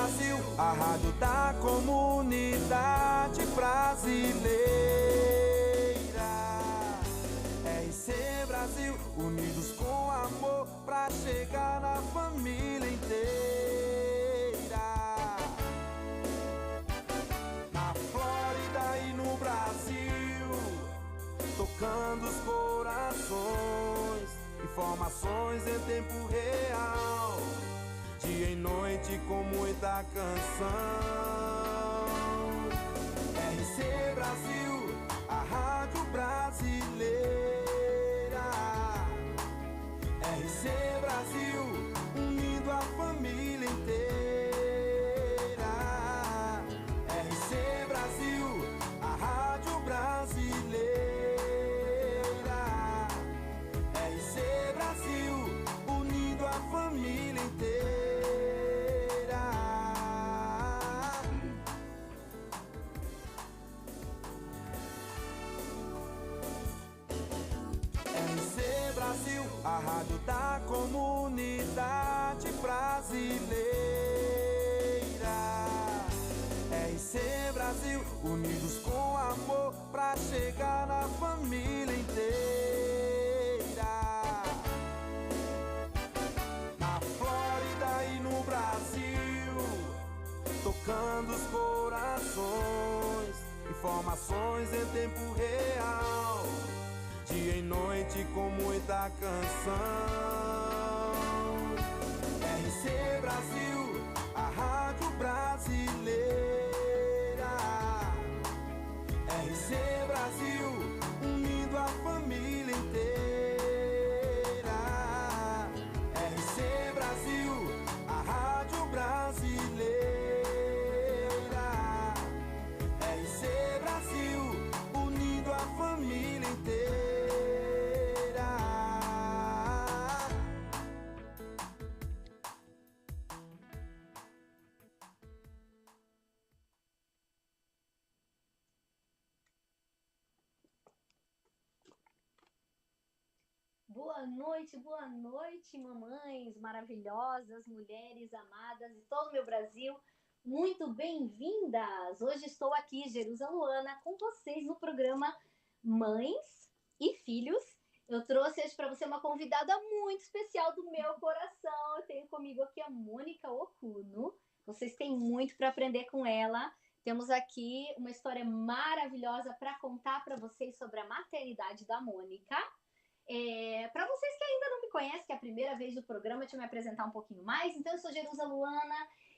Brasil, a rádio da comunidade brasileira. RC Brasil, unidos com amor pra chegar na família inteira. Na Flórida e no Brasil, tocando os corações, informações em tempo real, dia e noite com muita canção. RC Brasil, a rádio brasileira. RC Brasil, unindo a família inteira. RC Brasil, a rádio brasileira. RC Brasil, unindo a família inteira. RC Brasil, a rádio da comunidade brasileira. RC Brasil, unidos com amor pra chegar na família inteira. Na Flórida e no Brasil, tocando os corações, informações em tempo real, dia e noite com muita canção. RC Brasil, a rádio brasileira. RC Brasil, unindo a família inteira. RC Brasil, a rádio brasileira. RC Brasil, unindo a família inteira. Boa noite, mamães maravilhosas, mulheres amadas de todo o meu Brasil. Muito bem-vindas! Hoje estou aqui, Jerusa Luana, com vocês no programa Mães e Filhos. Eu trouxe hoje para você uma convidada muito especial do meu coração. Eu tenho comigo aqui a Mônica Okuno. Vocês têm muito para aprender com ela. Temos aqui uma história maravilhosa para contar para vocês sobre a maternidade da Mônica. Para vocês que ainda não me conhecem, que é a primeira vez do programa, deixa eu me apresentar um pouquinho mais. Então, eu sou Jerusa Luana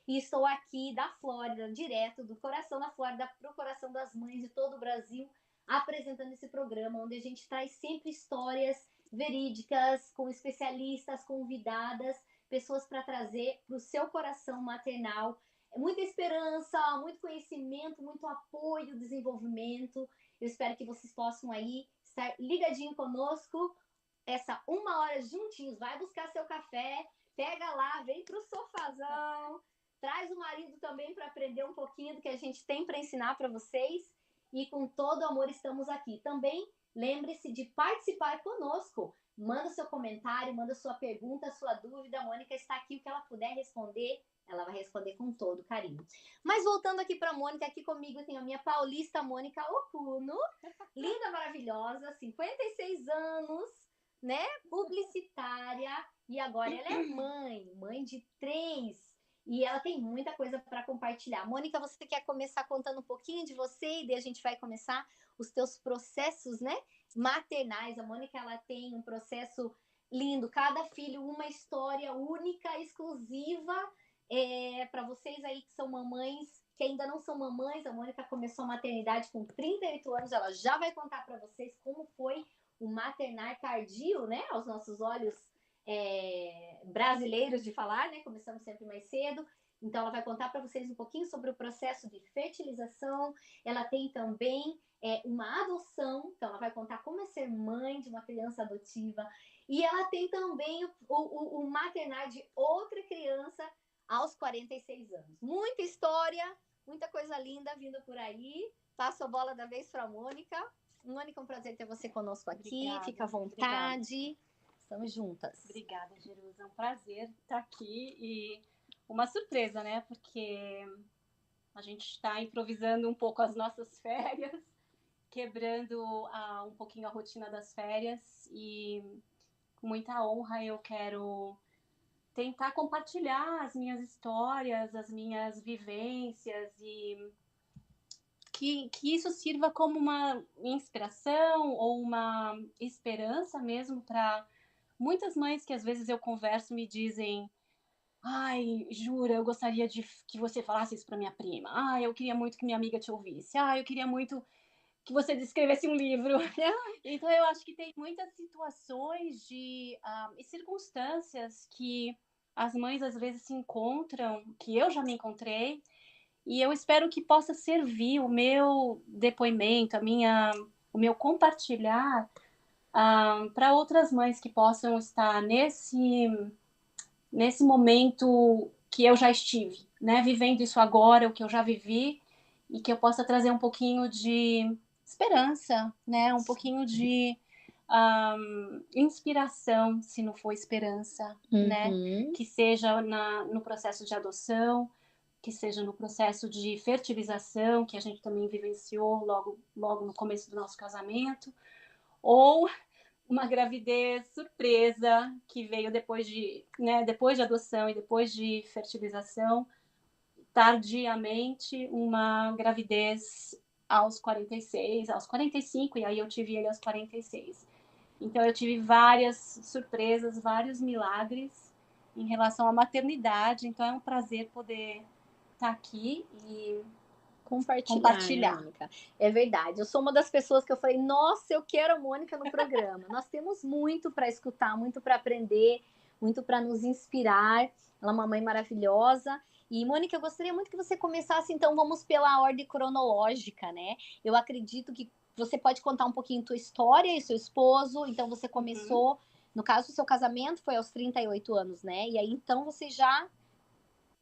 e estou aqui da Flórida, direto do coração da Flórida para o coração das mães de todo o Brasil, apresentando esse programa, onde a gente traz sempre histórias verídicas, com especialistas, convidadas, pessoas para trazer para o seu coração maternal muita esperança, muito conhecimento, muito apoio, desenvolvimento. Eu espero que vocês possam aí estar ligadinho conosco essa 1 hora juntinhos. Vai buscar seu café, pega lá, vem pro sofazão, traz o marido também para aprender um pouquinho do que a gente tem para ensinar para vocês. E com todo amor estamos aqui. Também lembre-se de participar conosco. Manda seu comentário, manda sua pergunta, sua dúvida. A Mônica está aqui, o que ela puder responder, ela vai responder com todo carinho. Mas voltando aqui para a Mônica, aqui comigo tem a minha paulista Mônica Okuno, linda, maravilhosa, 56 anos, né? Publicitária, e agora ela é mãe de 3, e ela tem muita coisa para compartilhar. Mônica, você quer começar contando um pouquinho de você, e daí a gente vai começar os teus processos, né, maternais. A Mônica, ela tem um processo lindo, cada filho uma história única, exclusiva. Para vocês aí que são mamães, que ainda não são mamães, a Mônica começou a maternidade com 38 anos, ela já vai contar para vocês como foi o maternar tardio, né, aos nossos olhos brasileiros de falar, né, começamos sempre mais cedo. Então ela vai contar para vocês um pouquinho sobre o processo de fertilização. Ela tem também uma adoção, então ela vai contar como é ser mãe de uma criança adotiva, e ela tem também o maternar de outra criança aos 46 anos. Muita história, muita coisa linda vindo por aí. Passo a bola da vez para a Mônica. Mônica, é um prazer ter você conosco aqui. Obrigada, fica à vontade. Obrigada. Estamos juntas. Obrigada, Jerusa. É um prazer estar aqui. E uma surpresa, né? Porque a gente está improvisando um pouco as nossas férias, quebrando um pouquinho a rotina das férias e com muita honra eu quero tentar compartilhar as minhas histórias, as minhas vivências e que isso sirva como uma inspiração ou uma esperança mesmo para muitas mães que às vezes eu converso me dizem: ai, jura, eu gostaria de que você falasse isso para minha prima. Ai, eu queria muito que minha amiga te ouvisse. Ai, eu queria muito que você escrevesse um livro. Então, eu acho que tem muitas situações e circunstâncias que as mães às vezes se encontram, que eu já me encontrei, e eu espero que possa servir o meu depoimento, o meu compartilhar para outras mães que possam estar nesse momento que eu já estive, né? Vivendo isso agora, o que eu já vivi, e que eu possa trazer um pouquinho de esperança, né? Um pouquinho de inspiração, se não for esperança, né? Que seja no processo de adoção, que seja no processo de fertilização, que a gente também vivenciou logo no começo do nosso casamento, ou uma gravidez surpresa que veio depois de adoção e depois de fertilização, tardiamente, uma gravidez aos 46, aos 45, e aí eu tive ele aos 46. Então eu tive várias surpresas, vários milagres em relação à maternidade, então é um prazer poder estar aqui e compartilhar. Né, Mônica? É verdade. Eu sou uma das pessoas que eu falei, nossa, eu quero a Mônica no programa. Nós temos muito para escutar, muito para aprender, muito para nos inspirar. Ela é uma mãe maravilhosa. E, Mônica, eu gostaria muito que você começasse, então, vamos pela ordem cronológica, né? Eu acredito que você pode contar um pouquinho tua história e seu esposo. Então, você começou, no caso, o seu casamento foi aos 38 anos, né? E aí, então, você já,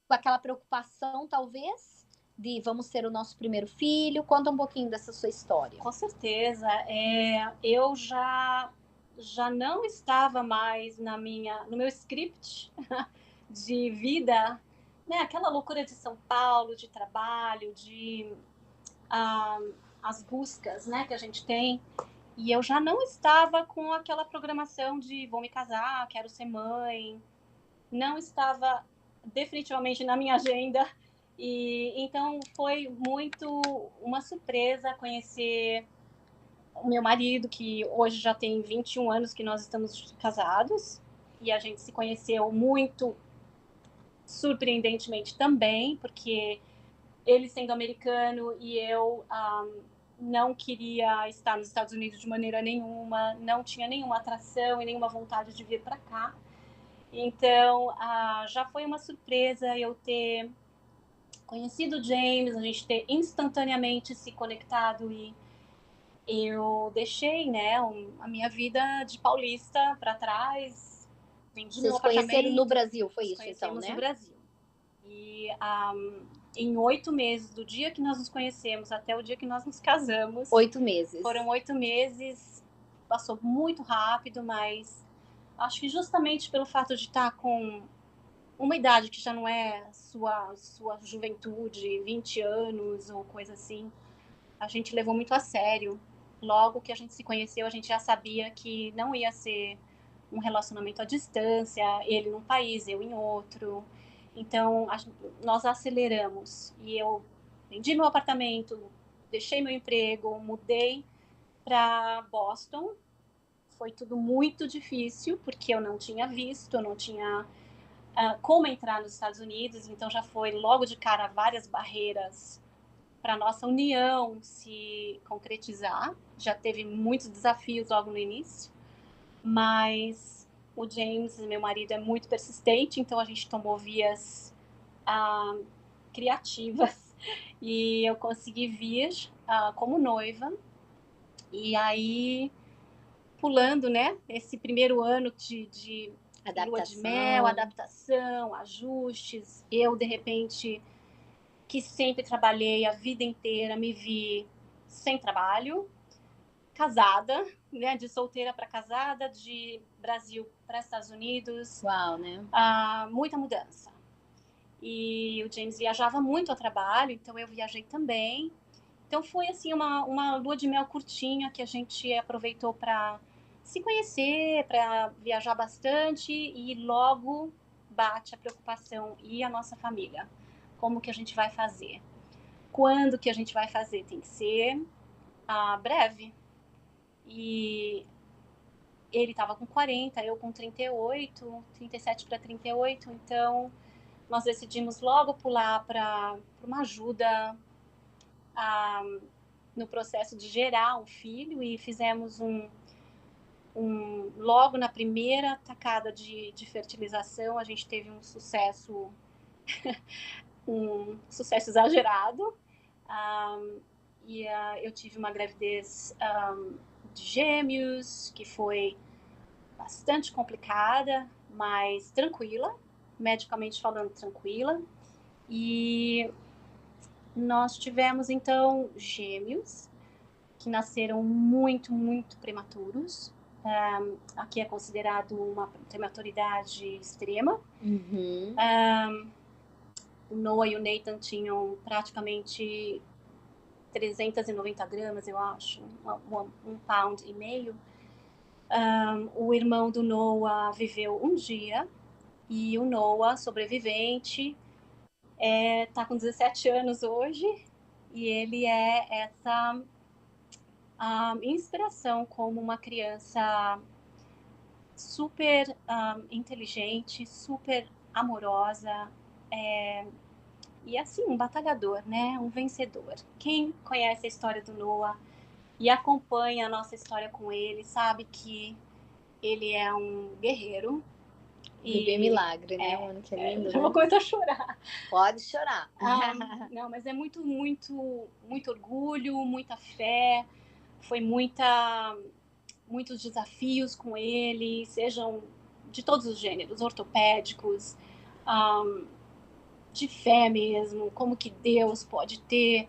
com aquela preocupação, talvez, de vamos ter o nosso primeiro filho. Conta um pouquinho dessa sua história. Com certeza. Eu já não estava mais no meu script de vida, né? Aquela loucura de São Paulo, de trabalho, as buscas, né, que a gente tem. E eu já não estava com aquela programação de vou me casar, quero ser mãe. Não estava definitivamente na minha agenda. E então foi muito uma surpresa conhecer o meu marido, que hoje já tem 21 anos que nós estamos casados, e a gente se conheceu muito surpreendentemente também, porque ele sendo americano e eu não queria estar nos Estados Unidos de maneira nenhuma, não tinha nenhuma atração e nenhuma vontade de vir para cá. Então, já foi uma surpresa eu ter conhecido o James, a gente ter instantaneamente se conectado e eu deixei, né, a minha vida de paulista para trás, vendi meu apartamento. Vocês conheceram no Brasil, foi isso então, né? No Brasil. E em 8 meses, do dia que nós nos conhecemos até o dia que nós nos casamos... 8 meses. Foram 8 meses, passou muito rápido, mas acho que justamente pelo fato de estar com uma idade que já não é sua juventude, 20 anos ou coisa assim, a gente levou muito a sério. Logo que a gente se conheceu, a gente já sabia que não ia ser um relacionamento à distância, ele num país, eu em outro. Então, nós aceleramos. E eu vendi meu apartamento, deixei meu emprego, mudei para Boston. Foi tudo muito difícil, porque eu não tinha visto, eu não tinha como entrar nos Estados Unidos, então já foi logo de cara várias barreiras para a nossa união se concretizar. Já teve muitos desafios logo no início, mas o James, meu marido, é muito persistente, então a gente tomou vias criativas e eu consegui vir como noiva. E aí, pulando, né, esse primeiro ano de lua de mel, adaptação, ajustes, eu, de repente, que sempre trabalhei a vida inteira, me vi sem trabalho, casada, né, de solteira para casada, de Brasil para Estados Unidos. Uau, né? Muita mudança. e o James viajava muito a trabalho, então eu viajei também. Então foi assim uma lua de mel curtinha que a gente aproveitou para se conhecer, para viajar bastante, e logo bate a preocupação: e a nossa família? Como que a gente vai fazer? Quando que a gente vai fazer? Tem que ser breve. E ele estava com 40, eu com 38, 37 para 38, então nós decidimos logo pular para uma ajuda no processo de gerar um filho, e fizemos logo na primeira tacada de fertilização, a gente teve um sucesso exagerado. Eu tive uma gravidez de gêmeos, que foi bastante complicada, mas tranquila, medicamente falando, tranquila. E nós tivemos, então, gêmeos, que nasceram muito, muito prematuros. Aqui é considerado uma prematuridade extrema. O Noah e o Nathan tinham praticamente 390 gramas, eu acho, 1,5 pound. O irmão do Noah viveu um dia, e o Noah, sobrevivente, está com 17 anos hoje, e ele é essa inspiração como uma criança super inteligente, super amorosa, e assim, um batalhador, né? Um vencedor. Quem conhece a história do Noah e acompanha a nossa história com ele, sabe que ele é um guerreiro. Viver milagre, né, Mônica? É lindo, eu vou começar a chorar. Pode chorar. Não, mas é muito, muito, muito orgulho, muita fé. Foi muitos desafios com ele, sejam de todos os gêneros, ortopédicos, de fé mesmo, como que Deus pode ter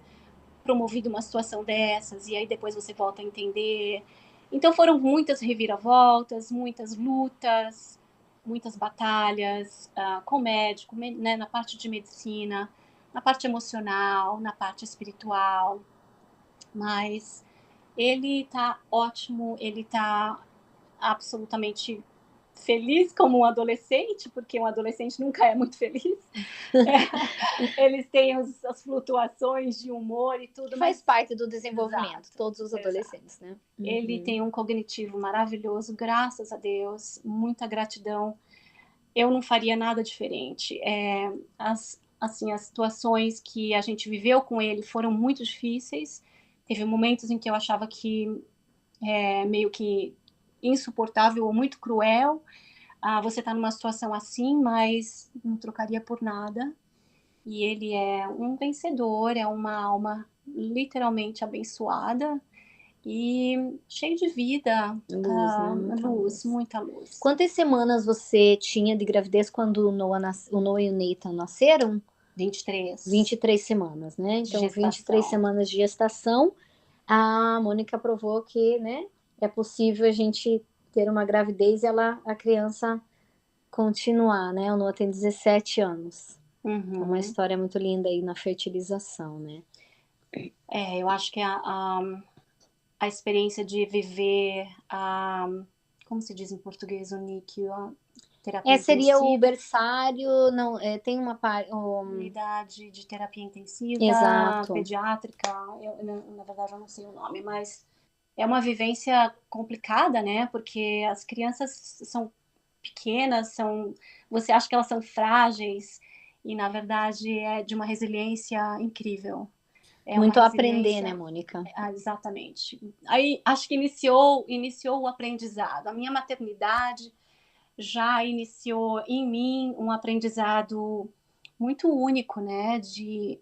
promovido uma situação dessas, e aí depois você volta a entender. Então foram muitas reviravoltas, muitas lutas, muitas batalhas com médico, né, na parte de medicina, na parte emocional, na parte espiritual. Mas ele tá ótimo, ele tá absolutamente feliz como um adolescente, porque um adolescente nunca é muito feliz. Eles têm as flutuações de humor e tudo. Faz parte do desenvolvimento, Exato, todos os adolescentes, né? Ele tem um cognitivo maravilhoso, graças a Deus, muita gratidão. Eu não faria nada diferente. As situações que a gente viveu com ele foram muito difíceis. Teve momentos em que eu achava que meio que insuportável ou muito cruel. Você está numa situação assim, mas não trocaria por nada. E ele é um vencedor, é uma alma literalmente abençoada e cheio de vida. Luz, muita luz. Quantas semanas você tinha de gravidez quando o Noah e o Nathan nasceram? 23. 23 semanas, né? Então, Gestação. 23 semanas de gestação. A Mônica provou que, né, é possível a gente ter uma gravidez e a criança continuar, né? O Noah tem 17 anos. É uma história muito linda aí na fertilização, né? Eu acho que a experiência de viver como se diz em português, o NICU, terapia seria intensiva. o berçário, não, tem uma parte... Unidade de terapia intensiva, Exato. Pediátrica, na verdade eu não sei o nome, mas é uma vivência complicada, né? Porque as crianças são pequenas, você acha que elas são frágeis, e na verdade é de uma resiliência incrível. Muito a aprender, né, Mônica? Exatamente. Aí acho que iniciou o aprendizado. A minha maternidade já iniciou em mim um aprendizado muito único, né? De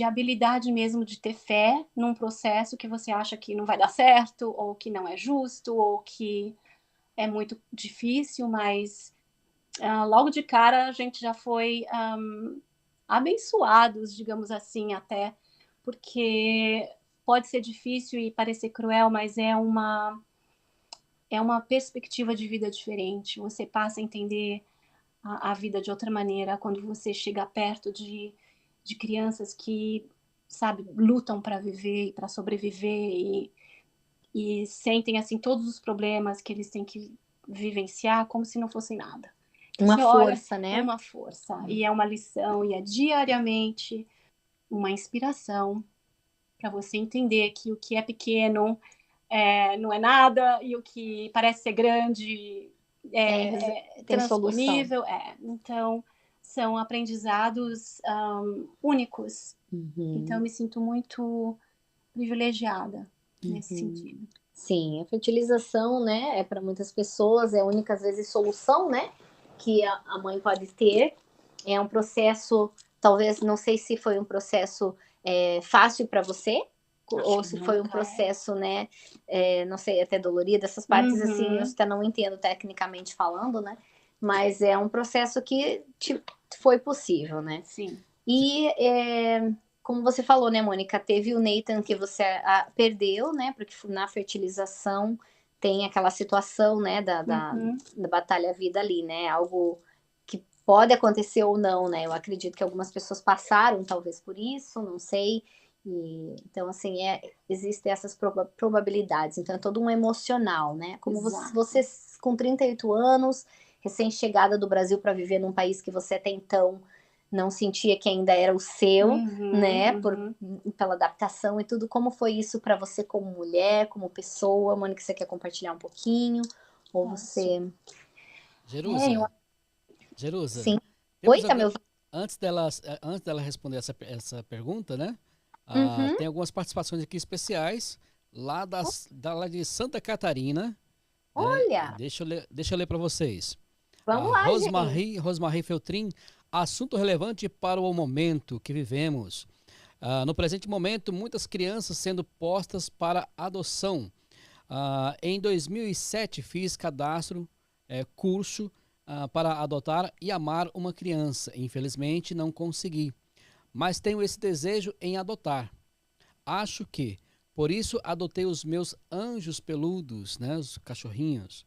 habilidade mesmo de ter fé num processo que você acha que não vai dar certo, ou que não é justo, ou que é muito difícil, mas logo de cara a gente já foi abençoados, digamos assim, até, porque pode ser difícil e parecer cruel, mas é uma perspectiva de vida diferente. Você passa a entender a vida de outra maneira quando você chega perto de crianças que, sabe, lutam para viver e para sobreviver e sentem, assim, todos os problemas que eles têm que vivenciar como se não fossem nada. Uma Você olha, força, né? uma força, e é uma lição, e é diariamente uma inspiração para você entender que o que é pequeno não é nada, e o que parece ser grande é tem solução. transponível. Então, são aprendizados únicos. Então, eu me sinto muito privilegiada nesse sentido. Sim, a fertilização, né, para muitas pessoas é a única, às vezes, solução, né, que a mãe pode ter. É um processo, talvez, não sei se foi um processo fácil para você, ou se foi um processo, né, não sei, até dolorido, essas partes, assim, eu até não entendo tecnicamente falando, né, mas é um processo que foi possível, né? Sim. E como você falou, né, Mônica, teve o Nathan que você perdeu, né, porque na fertilização tem aquela situação, né, da batalha vida ali, né, algo que pode acontecer ou não, né, eu acredito que algumas pessoas passaram talvez por isso, não sei, então assim, existem essas probabilidades, então é todo um emocional, né, como você com 38 anos, recém-chegada do Brasil para viver num país que você até então não sentia que ainda era o seu, né, pela adaptação e tudo. Como foi isso para você como mulher, como pessoa? Mônica, você quer compartilhar um pouquinho? Ou você... Jerusa, Sim. Oi, tá me ouvindo? Antes dela responder essa pergunta, né, tem algumas participações aqui especiais lá de Santa Catarina. Olha! Né? Deixa eu ler para vocês. Vamos lá, gente. Rosmarie Feltrin, assunto relevante para o momento que vivemos. No presente momento, muitas crianças sendo postas para adoção. Em 2007, fiz cadastro, curso para adotar e amar uma criança. Infelizmente, não consegui. Mas tenho esse desejo em adotar. Acho que, por isso, adotei os meus anjos peludos, né, os cachorrinhos.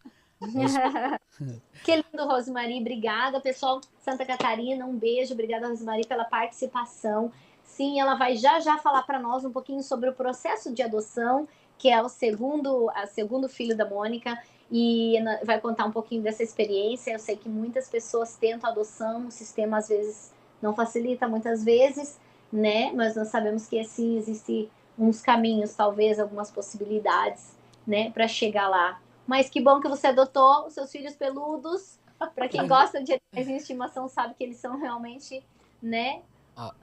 Que lindo, Rosmarie. Obrigada, pessoal. Santa Catarina, um beijo. Obrigada, Rosmarie, pela participação. Sim, ela vai já falar para nós um pouquinho sobre o processo de adoção, que é o segundo filho da Mônica, e vai contar um pouquinho dessa experiência. Eu sei que muitas pessoas tentam adoção, o sistema às vezes não facilita, muitas vezes, né? Mas nós sabemos que assim existem uns caminhos, talvez algumas possibilidades, né, para chegar lá. Mas que bom que você adotou os seus filhos peludos. Para quem gosta de animais em estimação sabe que eles são realmente, né?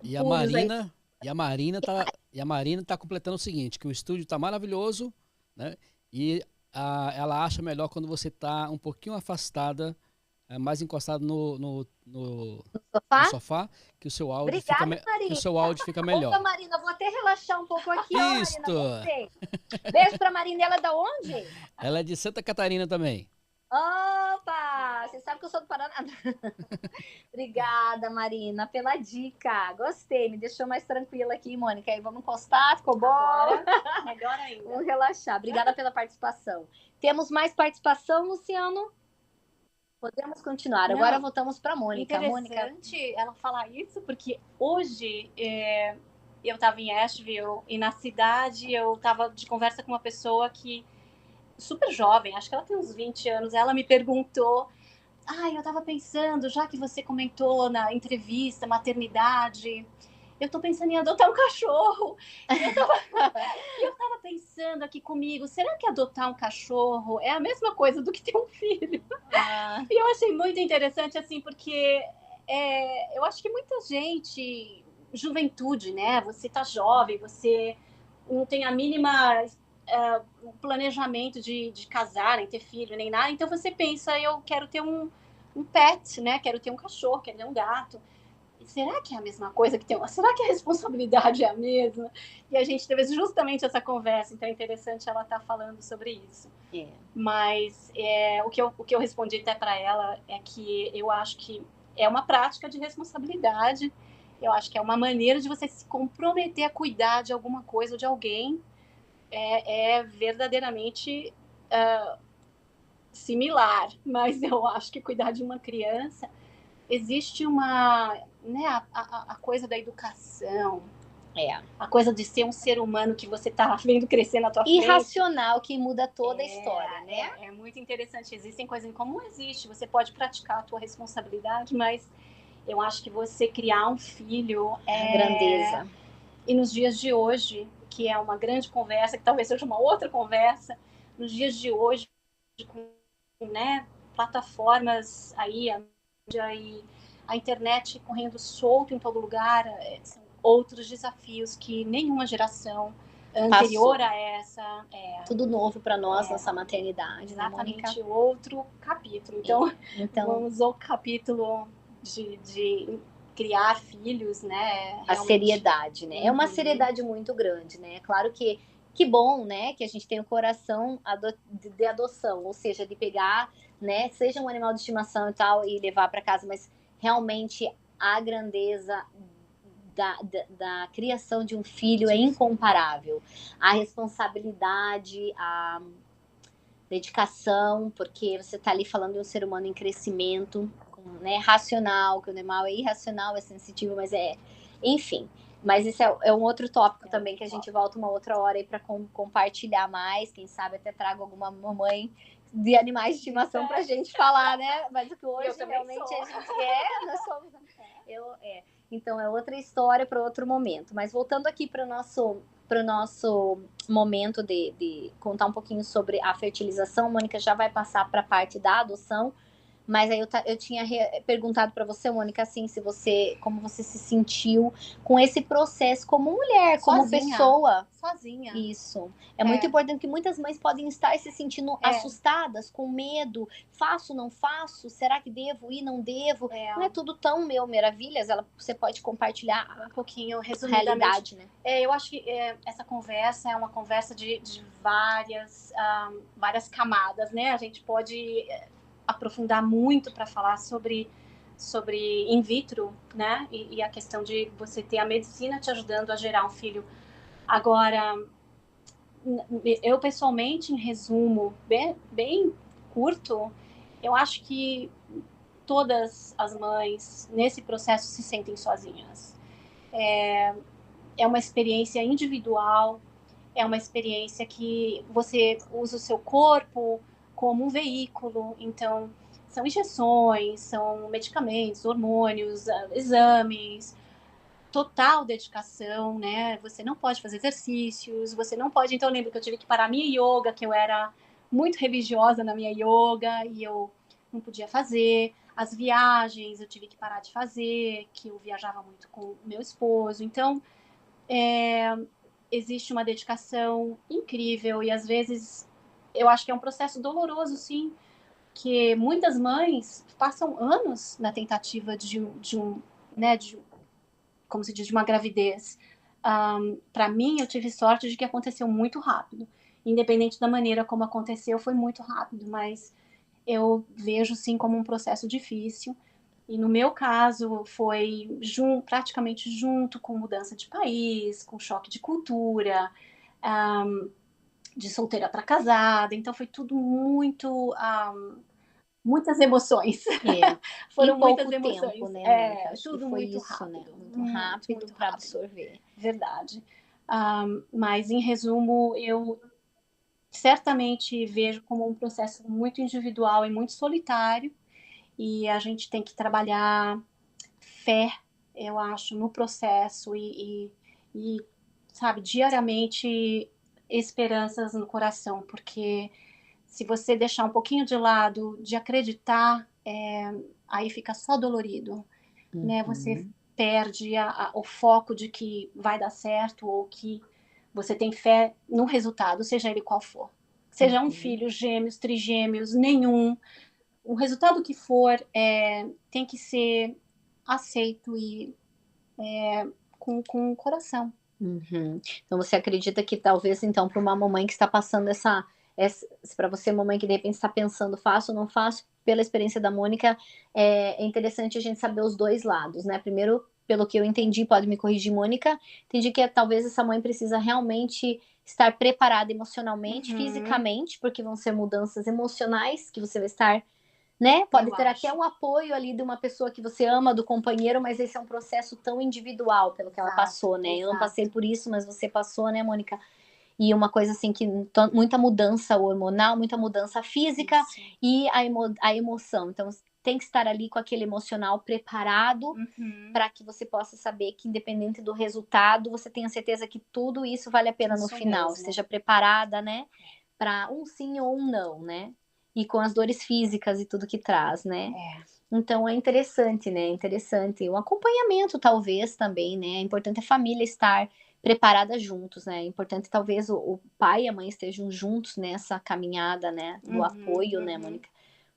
E a Marina tá completando o seguinte, que o estúdio tá maravilhoso, né? E ela acha melhor quando você tá um pouquinho afastada, mais encostado no sofá, que o seu áudio fica melhor. Opa, Marina, vou até relaxar um pouco aqui, ó, Isto. Marina. Beijo pra Marina, ela é da onde? Ela é de Santa Catarina também. Opa! Você sabe que eu sou do Paraná. Obrigada, Marina, pela dica. Gostei, me deixou mais tranquila aqui, Mônica. Aí vamos encostar, ficou bom? Melhor ainda. Vamos relaxar. Obrigada pela participação. Temos mais participação, Luciano? Podemos continuar. Agora voltamos para a Mônica. Interessante ela falar isso, porque hoje eu estava em Asheville e na cidade eu estava de conversa com uma pessoa que super jovem, acho que ela tem uns 20 anos, ela me perguntou, eu estava pensando, já que você comentou na entrevista, maternidade, eu tô pensando em adotar um cachorro. Eu tava pensando aqui comigo, será que adotar um cachorro é a mesma coisa do que ter um filho? E eu achei muito interessante, assim, porque eu acho que muita gente, juventude, né? Você tá jovem, você não tem a mínima planejamento de casar, nem ter filho, nem nada. Então você pensa, eu quero ter um pet, né? Quero ter um cachorro, quero ter um gato. Será que é a mesma coisa que tem uma? Será que a responsabilidade é a mesma? E a gente teve justamente essa conversa, então é interessante ela estar falando sobre isso. Mas o que eu respondi até para ela é que eu acho que é uma prática de responsabilidade, eu acho que é uma maneira de você se comprometer a cuidar de alguma coisa ou de alguém, verdadeiramente similar, mas eu acho que cuidar de uma criança existe uma, né, a coisa da educação, a coisa de ser um ser humano que você está vendo crescer na tua frente. Irracional, que muda toda a história, né? É muito interessante. Existem coisas em comum, existe. Você pode praticar a tua responsabilidade, mas eu acho que você criar um filho A grandeza. E nos dias de hoje, que é uma grande conversa, que talvez seja uma outra conversa, nos dias de hoje, com, né, plataformas aí, a internet correndo solto em todo lugar, são outros desafios que nenhuma geração anterior a essa... Tudo novo para nós, nossa maternidade, exatamente, né, outro capítulo. Então, vamos ao capítulo de criar filhos, né? Realmente. A seriedade, né? É uma seriedade muito grande, né? Claro que bom, né? Que a gente tem o coração de adoção, ou seja, de pegar, né? Seja um animal de estimação e tal, e levar para casa, mas realmente a grandeza da criação de um filho é incomparável. A responsabilidade, a dedicação, porque você está ali falando de um ser humano em crescimento, né, racional, que o animal é irracional, é sensitivo, mas enfim. Mas esse é um outro tópico também, que a gente volta uma outra hora aí para compartilhar mais, quem sabe até trago alguma mamãe de animais de estimação pra gente falar, né? Mas o que hoje realmente a gente nós somos... Então é outra história para outro momento. Mas voltando aqui para o nosso momento de contar um pouquinho sobre a fertilização, a Mônica já vai passar para a parte da adoção. Mas aí eu tinha perguntado para você, Mônica, assim, como você se sentiu com esse processo como mulher, como pessoa. Sozinha. Isso. É muito importante, que muitas mães podem estar se sentindo assustadas, com medo. Faço, não faço? Será que devo ir, não devo? Não é tudo tão maravilhas. Você pode compartilhar um pouquinho, resumidamente. Realidade, né? Eu acho que essa conversa é uma conversa de várias camadas, né? A gente pode... aprofundar muito para falar sobre in vitro, né? E a questão de você ter a medicina te ajudando a gerar um filho. Agora, eu pessoalmente, em resumo bem curto, eu acho que todas as mães nesse processo se sentem sozinhas. É uma experiência individual, é uma experiência que você usa o seu corpo como um veículo, então são injeções, são medicamentos, hormônios, exames, total dedicação, né? Você não pode fazer exercícios, você não pode... Então eu lembro que eu tive que parar minha yoga, que eu era muito religiosa na minha yoga e eu não podia fazer. As viagens eu tive que parar de fazer, que eu viajava muito com o meu esposo. Então existe uma dedicação incrível e às vezes eu acho que é um processo doloroso, sim, que muitas mães passam anos na tentativa como se diz, de uma gravidez. Para mim, eu tive sorte de que aconteceu muito rápido. Independente da maneira como aconteceu, foi muito rápido, mas eu vejo, sim, como um processo difícil. E no meu caso, foi praticamente junto com mudança de país, com choque de cultura, de solteira para casada, então foi tudo muitas emoções. Foram muitas emoções. Tempo, né, tudo muito rápido. Né? Muito rápido para absorver. Verdade. Mas, em resumo, eu certamente vejo como um processo muito individual e muito solitário, e a gente tem que trabalhar fé, eu acho, no processo e sabe, diariamente esperanças no coração, porque se você deixar um pouquinho de lado de acreditar, aí fica só dolorido, né? Você perde o foco de que vai dar certo ou que você tem fé no resultado, seja ele qual for. Seja um filho, gêmeos, trigêmeos, nenhum. O resultado que for tem que ser aceito e com o coração. Então você acredita que talvez, então, para uma mamãe que está passando para você, mamãe que de repente está pensando, faço ou não faço, pela experiência da Mônica, é interessante a gente saber os dois lados, né? Primeiro, pelo que eu entendi, pode me corrigir, Mônica, entendi que talvez essa mãe precisa realmente estar preparada emocionalmente, fisicamente, porque vão ser mudanças emocionais que você vai estar né? Pode Eu ter acho. até um apoio ali de uma pessoa que você ama, do companheiro, mas esse é um processo tão individual pelo que ela Exato, passou, né? Eu não exato. passei por isso, mas você passou, né, Mônica? E uma coisa assim que muita mudança hormonal, muita mudança física Isso. e a emoção. Então tem que estar ali com aquele emocional preparado Uhum. para que você possa saber que, independente do resultado, você tenha certeza que tudo isso vale a pena no Isso final. mesmo. Esteja preparada, né? Para um sim ou um não, né? E com as dores físicas e tudo que traz, né? Então é interessante, né? Interessante. Um acompanhamento, talvez, também, né? É importante a família estar preparada juntos, né? É importante, talvez, o pai e a mãe estejam juntos nessa caminhada, né? Do apoio, né, Mônica?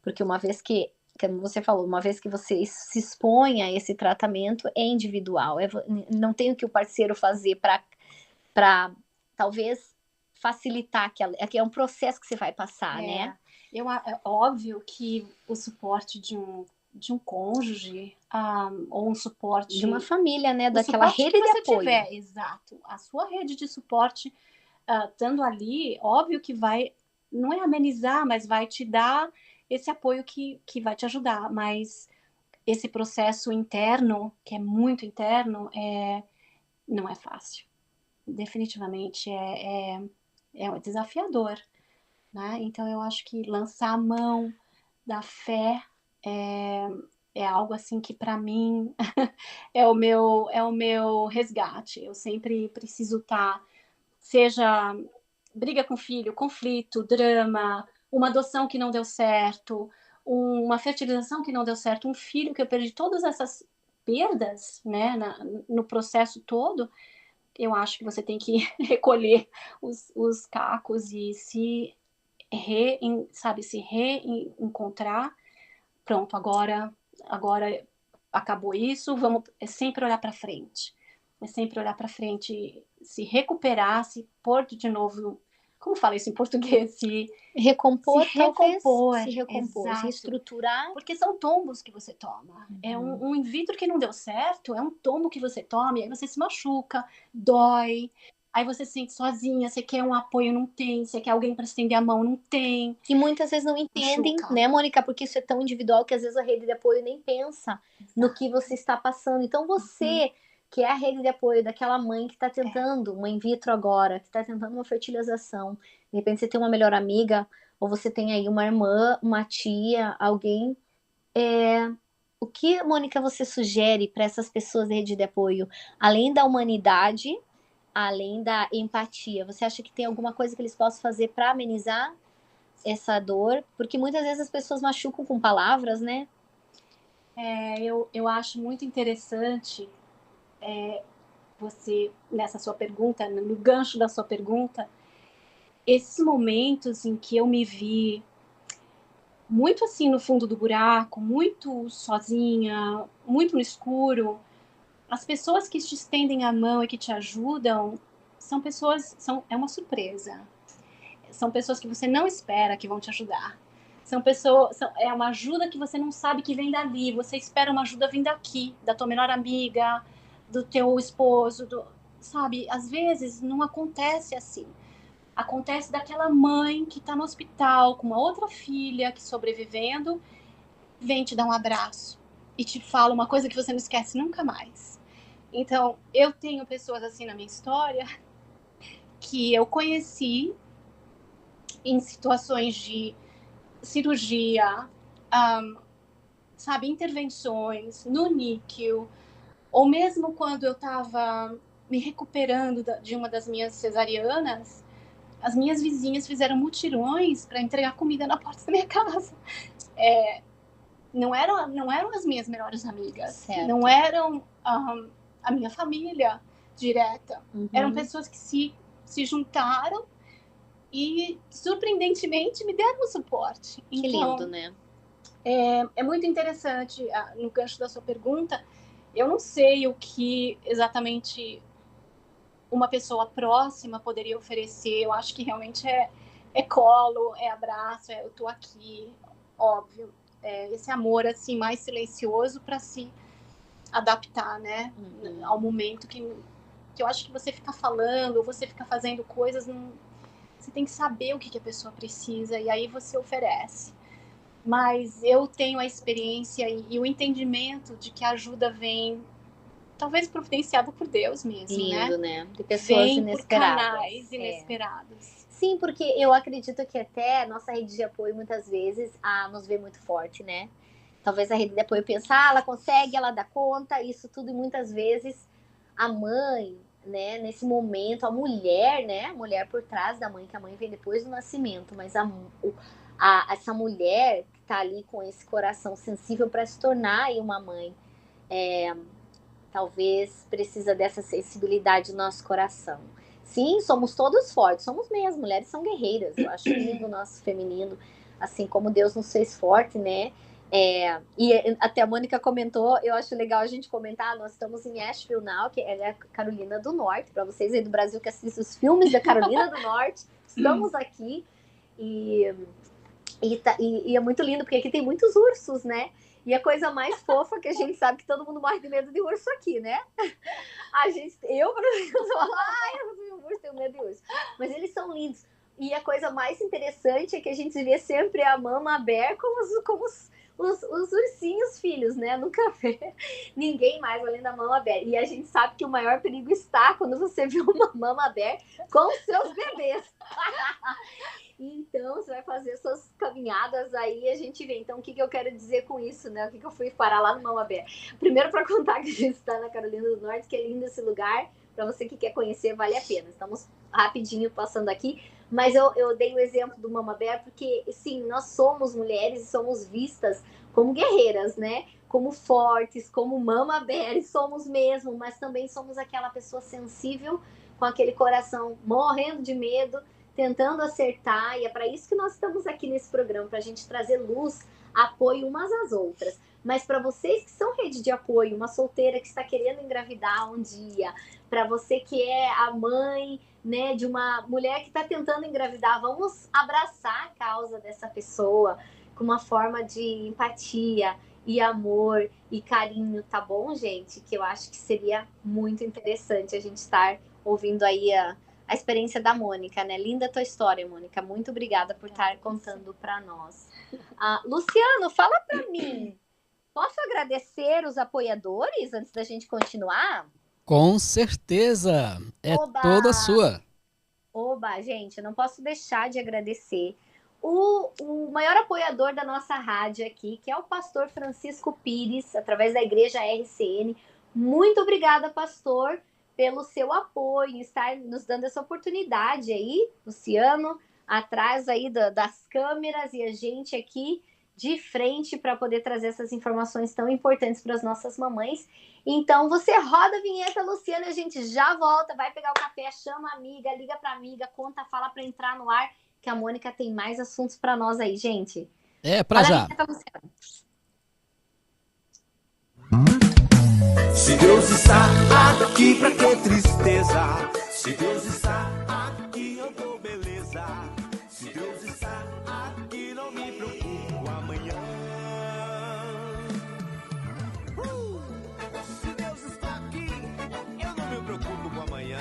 Porque uma vez que, como você falou, uma vez que você se expõe a esse tratamento, é individual. Não tem o que o parceiro fazer para talvez facilitar é um processo que você vai passar, né? É óbvio que o suporte de um cônjuge, ou um suporte de uma família, né? o Daquela suporte rede que de você apoio. tiver, exato. A sua rede de suporte, estando ali, óbvio que vai, não é amenizar, mas vai te dar esse apoio que vai te ajudar. Mas esse processo interno, que é muito interno, não é fácil. Definitivamente é desafiador, né? Então eu acho que lançar a mão da fé é algo assim que para mim é o meu resgate. Eu sempre preciso estar, seja briga com o filho, conflito, drama, uma adoção que não deu certo, uma fertilização que não deu certo, um filho que eu perdi, todas essas perdas, né, no processo todo. Eu acho que você tem que recolher os cacos e se reencontrar. Pronto, agora acabou isso, vamos sempre olhar para frente. É sempre olhar para frente, se recuperar, se pôr de novo, como fala isso em português? Se recompor, exato. reestruturar. Porque são tombos que você toma. É um in vitro que não deu certo, é um tombo que você toma, e aí você se machuca, dói. Aí você se sente sozinha, você quer um apoio, não tem. Você quer alguém para estender a mão, não tem. E muitas vezes não entendem, né, Mônica? Porque isso é tão individual que às vezes a rede de apoio nem pensa no que você está passando. Então você, que é a rede de apoio daquela mãe que está tentando uma in vitro agora, que está tentando uma fertilização, de repente você tem uma melhor amiga, ou você tem aí uma irmã, uma tia, alguém. O que, Mônica, você sugere para essas pessoas da rede de apoio, além da humanidade, além da empatia? Você acha que tem alguma coisa que eles possam fazer para amenizar essa dor? Porque muitas vezes as pessoas machucam com palavras, né? Eu acho muito interessante você, nessa sua pergunta, no gancho da sua pergunta, esses momentos em que eu me vi muito assim no fundo do buraco, muito sozinha, muito no escuro. As pessoas que te estendem a mão e que te ajudam são pessoas, é uma surpresa. São pessoas que você não espera que vão te ajudar. São pessoas, é uma ajuda que você não sabe que vem dali. Você espera uma ajuda vindo daqui, da tua melhor amiga, do teu esposo, sabe? Às vezes não acontece assim. Acontece daquela mãe que está no hospital com uma outra filha que sobrevivendo, vem te dar um abraço e te fala uma coisa que você não esquece nunca mais. Então, eu tenho pessoas assim na minha história que eu conheci em situações de cirurgia, sabe, intervenções no NICU, ou mesmo quando eu estava me recuperando de uma das minhas cesarianas, as minhas vizinhas fizeram mutirões para entregar comida na porta da minha casa. Não eram as minhas melhores amigas, Certo. Não eram a minha família direta. Eram pessoas que se juntaram e, surpreendentemente, me deram suporte. Que lindo, né? É muito interessante, no gancho da sua pergunta, eu não sei o que exatamente uma pessoa próxima poderia oferecer. Eu acho que realmente é colo, é abraço, eu tô aqui, óbvio. Esse amor assim mais silencioso para se adaptar, né, ao momento que eu acho que você fica falando, ou você fica fazendo coisas, você tem que saber o que a pessoa precisa e aí você oferece. mas eu tenho a experiência e o entendimento de que a ajuda vem, talvez providenciada por Deus mesmo, Lindo, né? né? De pessoas Vem inesperadas. por canais inesperados. Sim, porque eu acredito que até a nossa rede de apoio, muitas vezes, nos vê muito forte, né? Talvez a rede de apoio pense, ela consegue, ela dá conta, isso tudo, e muitas vezes a mãe, né, nesse momento, a mulher, né, a mulher por trás da mãe, que a mãe vem depois do nascimento, mas essa mulher que tá ali com esse coração sensível para se tornar aí uma mãe, talvez precisa dessa sensibilidade no nosso coração. Sim, somos todos fortes, somos mesmo, mulheres são guerreiras, eu acho lindo o nosso feminino, assim como Deus nos fez forte, né? E até a Mônica comentou, eu acho legal a gente comentar, nós estamos em Asheville now, que é a Carolina do Norte, para vocês aí do Brasil que assistem os filmes da Carolina do Norte, estamos aqui, e é muito lindo, porque aqui tem muitos ursos, né? E a coisa mais fofa que a gente sabe que todo mundo morre de medo de urso aqui, né? Eu, por exemplo, eu tenho medo de urso. Mas eles são lindos. E a coisa mais interessante é que a gente vê sempre a mama bear como os ursinhos filhos, né? Nunca vê ninguém mais além da mama bear. E a gente sabe que o maior perigo está quando você vê uma mama bear com seus bebês. Então, você vai fazer suas caminhadas aí, a gente vê. Então, o que eu quero dizer com isso, né? O que eu fui parar lá no Mama Bear? Primeiro, para contar que a gente está na Carolina do Norte, que é lindo esse lugar. Para você que quer conhecer, vale a pena. Estamos rapidinho passando aqui. Mas eu dei o exemplo do Mama Bear porque, sim, nós somos mulheres e somos vistas como guerreiras, né? Como fortes, como Mama Bear, somos mesmo. Mas também somos aquela pessoa sensível, com aquele coração morrendo de medo, tentando acertar, e é para isso que nós estamos aqui nesse programa, para a gente trazer luz, apoio umas às outras. Mas para vocês que são rede de apoio, uma solteira que está querendo engravidar um dia, para você que é a mãe, né, de uma mulher que está tentando engravidar, vamos abraçar a causa dessa pessoa com uma forma de empatia e amor e carinho, tá bom, gente? Que eu acho que seria muito interessante a gente estar ouvindo aí a experiência da Mônica, né? Linda a tua história, Mônica. Muito obrigada por estar contando para nós. Luciano, fala para mim. Posso agradecer os apoiadores antes da gente continuar? Com certeza. É Oba! toda sua. Oba, gente, eu não posso deixar de agradecer o maior apoiador da nossa rádio aqui, que é o pastor Francisco Pires, através da Igreja RCN. Muito obrigada, pastor, pelo seu apoio, estar nos dando essa oportunidade aí, Luciano, atrás aí das câmeras e a gente aqui de frente para poder trazer essas informações tão importantes para as nossas mamães. Então, você roda a vinheta, Luciano, e a gente já volta, vai pegar o café, chama a amiga, liga para a amiga, conta, fala para entrar no ar, que a Mônica tem mais assuntos para nós aí, gente. Pra já. Vinheta, Luciano. Se Deus está aqui, pra que tristeza? Se Deus está aqui, eu dou beleza. Se Deus está aqui, não me preocupo com amanhã. Se Deus está aqui, eu não me preocupo com amanhã.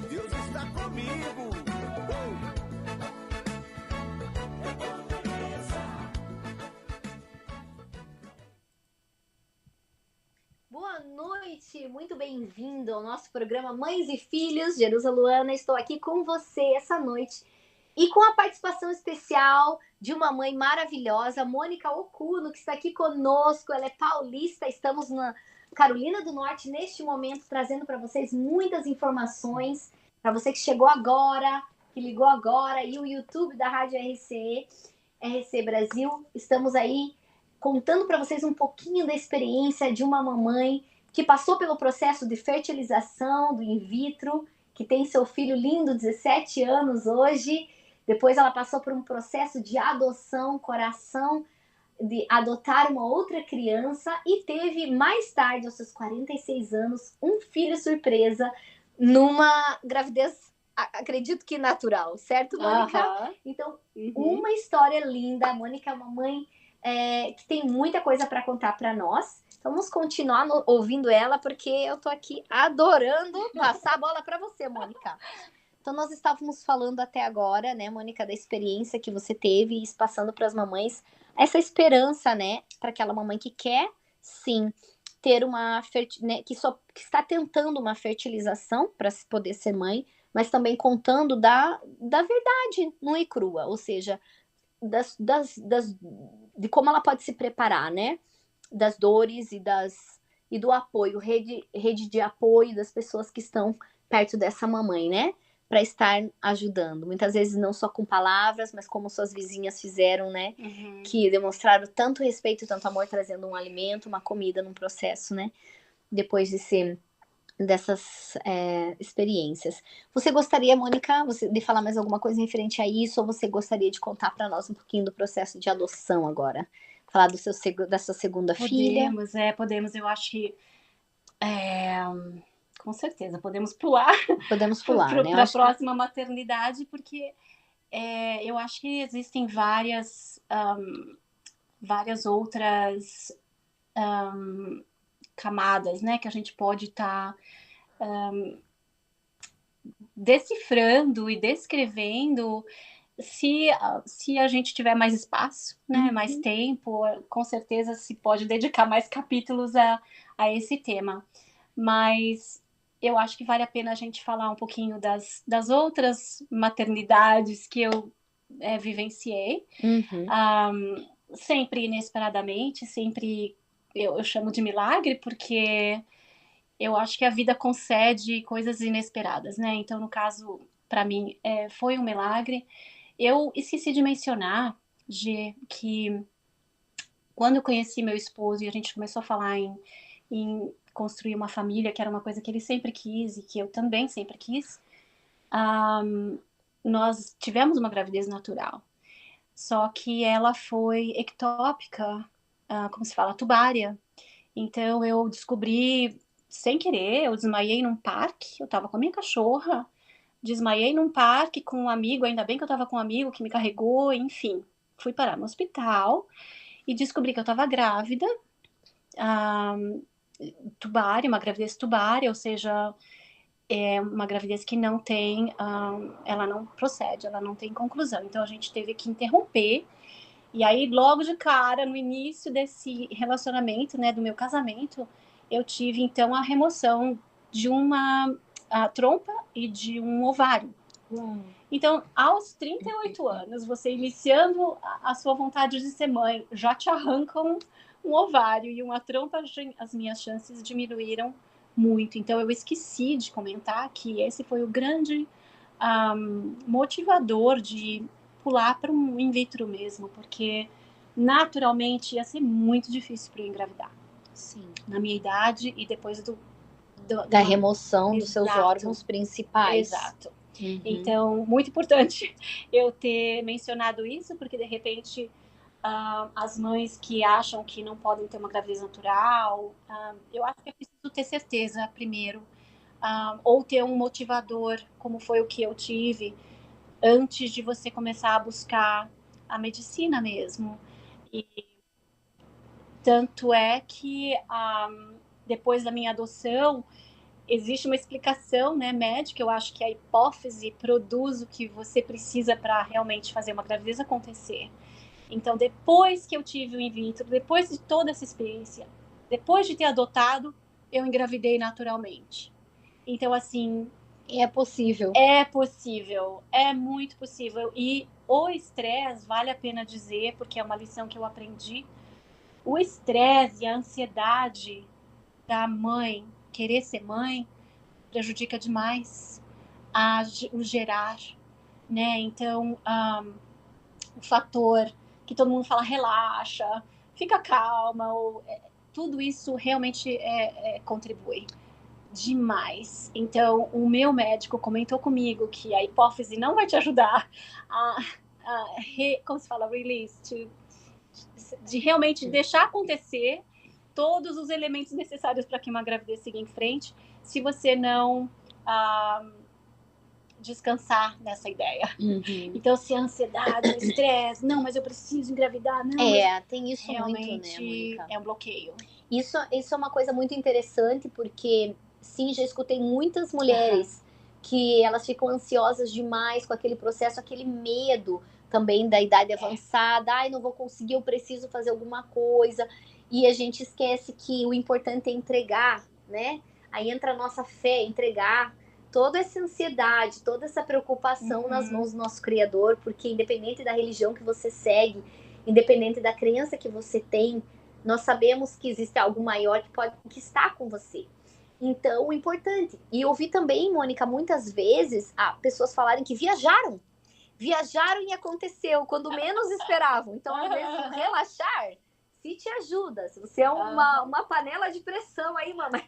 Deus está comigo. Boa noite, muito bem-vindo ao nosso programa Mães e Filhos, Jerusa Luana. Estou aqui com você essa noite e com a participação especial de uma mãe maravilhosa, Mônica Okuno, que está aqui conosco. Ela é paulista, estamos na Carolina do Norte neste momento, trazendo para vocês muitas informações. Para você que chegou agora, que ligou agora, e o YouTube da Rádio RC Brasil, estamos aí contando para vocês um pouquinho da experiência de uma mamãe que passou pelo processo de fertilização do in vitro, que tem seu filho lindo, 17 anos hoje. Depois ela passou por um processo de adoção, coração, de adotar uma outra criança, e teve mais tarde, aos seus 46 anos, um filho surpresa numa gravidez, acredito que natural, certo, Mônica? Então, uma história linda. A Mônica é uma mãe que tem muita coisa para contar para nós. Então, vamos continuar ouvindo ela, porque eu tô aqui adorando passar a bola para você, Mônica. Então, nós estávamos falando até agora, né, Mônica, da experiência que você teve e passando para as mamães essa esperança, né, para aquela mamãe que quer, sim, ter uma, né, que está tentando uma fertilização para poder ser mãe, mas também contando da verdade nua e crua, ou seja, de como ela pode se preparar, né, das dores e do apoio, rede de apoio das pessoas que estão perto dessa mamãe, né? Para estar ajudando. Muitas vezes não só com palavras, mas como suas vizinhas fizeram, né? Uhum. Que demonstraram tanto respeito e tanto amor, trazendo um alimento, uma comida num processo, né? Depois dessas experiências. Você gostaria, Mônica, de falar mais alguma coisa referente a isso, ou você gostaria de contar para nós um pouquinho do processo de adoção agora? Falar da sua segunda filha? Podemos. Eu acho que com certeza podemos pular. Podemos pular, né? Para a próxima maternidade, porque eu acho que existem várias outras camadas, né, que a gente pode estar decifrando e descrevendo se a gente tiver mais espaço, né, mais tempo, com certeza se pode dedicar mais capítulos a esse tema. Mas eu acho que vale a pena a gente falar um pouquinho das outras maternidades que eu vivenciei. Sempre inesperadamente, sempre eu chamo de milagre, porque eu acho que a vida concede coisas inesperadas, né? Então, no caso, para mim, foi um milagre. Eu esqueci de mencionar, Gê, que quando eu conheci meu esposo e a gente começou a falar em construir uma família, que era uma coisa que ele sempre quis e que eu também sempre quis, nós tivemos uma gravidez natural. Só que ela foi ectópica, como se fala, tubária. Então eu descobri sem querer, eu desmaiei num parque, eu estava com a minha cachorra, desmaiei num parque com um amigo, ainda bem que eu estava com um amigo que me carregou, enfim. Fui parar no hospital e descobri que eu estava grávida, tubária, uma gravidez tubária, ou seja, é uma gravidez que não tem, ela não procede, ela não tem conclusão. Então a gente teve que interromper. E aí, logo de cara, no início desse relacionamento, né, do meu casamento, eu tive, então, a remoção de uma trompa e de um ovário. Então, aos 38 anos, você iniciando a sua vontade de ser mãe, já te arrancam um ovário e uma trompa, as minhas chances diminuíram muito. Então, eu esqueci de comentar que esse foi o grande motivador de pular para um in vitro mesmo, porque naturalmente ia ser muito difícil para eu engravidar. Sim. Na minha idade e depois da remoção dos seus órgãos principais. Exato. Então, muito importante eu ter mencionado isso, porque de repente as mães que acham que não podem ter uma gravidez natural, eu acho que é preciso ter certeza primeiro, ou ter um motivador, como foi o que eu tive, antes de você começar a buscar a medicina mesmo. E tanto é que depois da minha adoção, existe uma explicação, né, médica. Eu acho que a hipófise produz o que você precisa para realmente fazer uma gravidez acontecer. Então, depois que eu tive o in vitro, depois de toda essa experiência, depois de ter adotado, eu engravidei naturalmente. Então, assim... É possível. É possível, é muito possível. E o estresse, vale a pena dizer, porque é uma lição que eu aprendi, o estresse e a ansiedade da mãe, querer ser mãe, prejudica demais o gerar, né? Então, o fator que todo mundo fala, relaxa, fica calma, tudo isso realmente contribui demais. Então, o meu médico comentou comigo que a hipófise não vai te ajudar como se fala, release, de realmente deixar acontecer todos os elementos necessários para que uma gravidez siga em frente, se você não descansar nessa ideia. Então, se a ansiedade, o estresse, não, mas eu preciso engravidar, não. Tem isso realmente muito, né, Mônica? É um bloqueio. Isso é uma coisa muito interessante, porque sim, já escutei muitas mulheres que elas ficam ansiosas demais com aquele processo, aquele medo também da idade avançada, ai, não vou conseguir, eu preciso fazer alguma coisa, e a gente esquece que o importante é entregar, né? Aí entra a nossa fé, entregar toda essa ansiedade, toda essa preocupação nas mãos do nosso Criador, porque independente da religião que você segue, independente da crença que você tem, nós sabemos que existe algo maior que está com você. Então, o importante. E eu ouvi também, Mônica, muitas vezes, pessoas falarem que viajaram e aconteceu quando menos esperavam. Então, às vezes, o relaxar se te ajuda. Se você é uma panela de pressão aí, mamãe.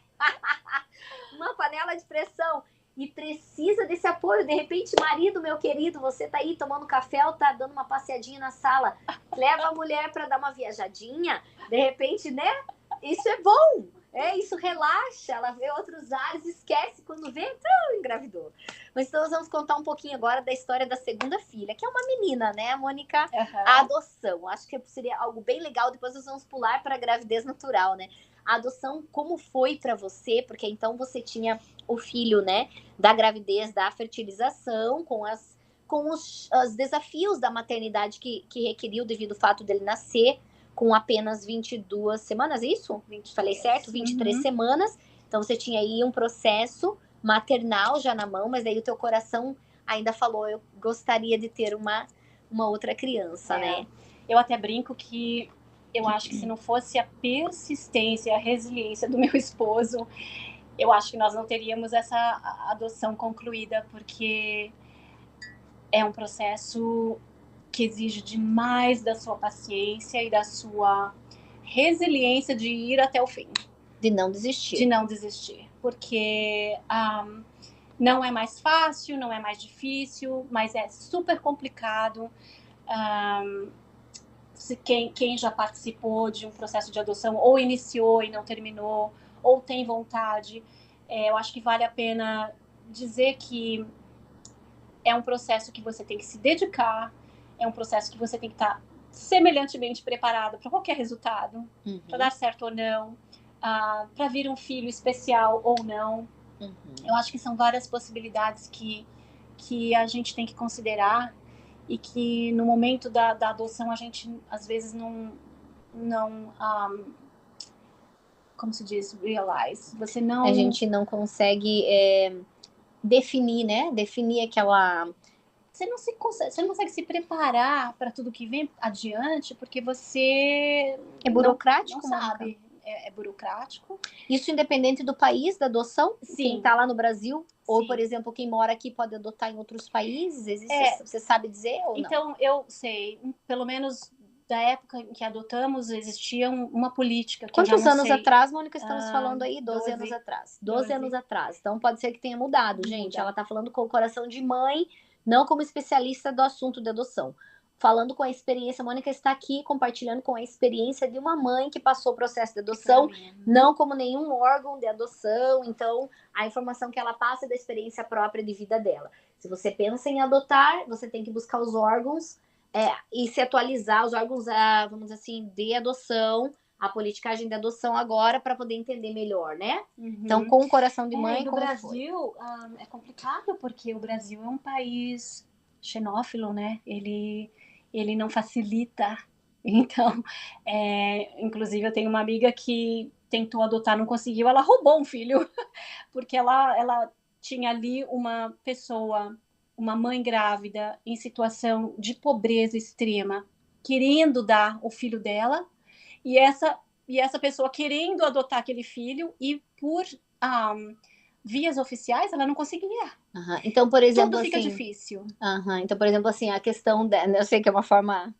Uma panela de pressão e precisa desse apoio. De repente, marido, meu querido, você tá aí tomando café ou tá dando uma passeadinha na sala, leva a mulher para dar uma viajadinha, de repente, né? Isso é bom. Isso relaxa, ela vê outros ares, esquece quando vê, engravidou. Mas então nós vamos contar um pouquinho agora da história da segunda filha, que é uma menina, né, Mônica? A adoção. Acho que seria algo bem legal. Depois nós vamos pular para a gravidez natural, né? A adoção, como foi para você? Porque então você tinha o filho, né, da gravidez, da fertilização, com os desafios da maternidade que requeriu devido ao fato dele nascer com apenas 22 semanas, isso? Falei certo? 23 semanas. Então, você tinha aí um processo maternal já na mão, mas aí o teu coração ainda falou, eu gostaria de ter uma outra criança, né? Eu até brinco que eu acho que se não fosse a persistência, a resiliência do meu esposo, eu acho que nós não teríamos essa adoção concluída, porque é um processo que exige demais da sua paciência e da sua resiliência de ir até o fim. De não desistir. De não desistir. Porque não é mais fácil, não é mais difícil, mas é super complicado. Quem já participou de um processo de adoção, ou iniciou e não terminou, ou tem vontade, eu acho que vale a pena dizer que é um processo que você tem que se dedicar, é um processo que você tem que estar semelhantemente preparado para qualquer resultado, para dar certo ou não, para vir um filho especial ou não. Eu acho que são várias possibilidades que a gente tem que considerar e que no momento da adoção a gente às vezes não como se diz, realize. A gente não consegue definir, né? Definir aquela... Você não consegue se preparar para tudo que vem adiante, porque você... É burocrático, não sabe. É burocrático. Isso independente do país da adoção? Sim. Quem está lá no Brasil? Sim. Ou, por exemplo, quem mora aqui pode adotar em outros países? Existe, você sabe dizer ou não? Então, eu sei. Pelo menos da época em que adotamos, existia uma política. Que Quantos anos atrás, Mônica, estamos falando aí? 12 anos atrás. 12 anos atrás. Então, pode ser que tenha mudado, gente. Ela está falando com o coração de mãe, não como especialista do assunto de adoção. Falando com a experiência, a Mônica está aqui compartilhando com a experiência de uma mãe que passou o processo de adoção, não como nenhum órgão de adoção. Então, a informação que ela passa é da experiência própria de vida dela. Se você pensa em adotar, você tem que buscar os órgãos e se atualizar, os órgãos, vamos dizer assim, de adoção, a politicagem de adoção agora, para poder entender melhor, né? Então, com o coração de mãe, no Brasil, é complicado, porque o Brasil é um país xenófilo, né? Ele não facilita. Então, inclusive, eu tenho uma amiga que tentou adotar, não conseguiu, ela roubou um filho, porque ela tinha ali uma pessoa, uma mãe grávida, em situação de pobreza extrema, querendo dar o filho dela, e essa pessoa querendo adotar aquele filho, e por vias oficiais, ela não conseguia. Então, por exemplo, tudo fica assim, difícil. Então, por exemplo, assim, a questão eu sei que é uma forma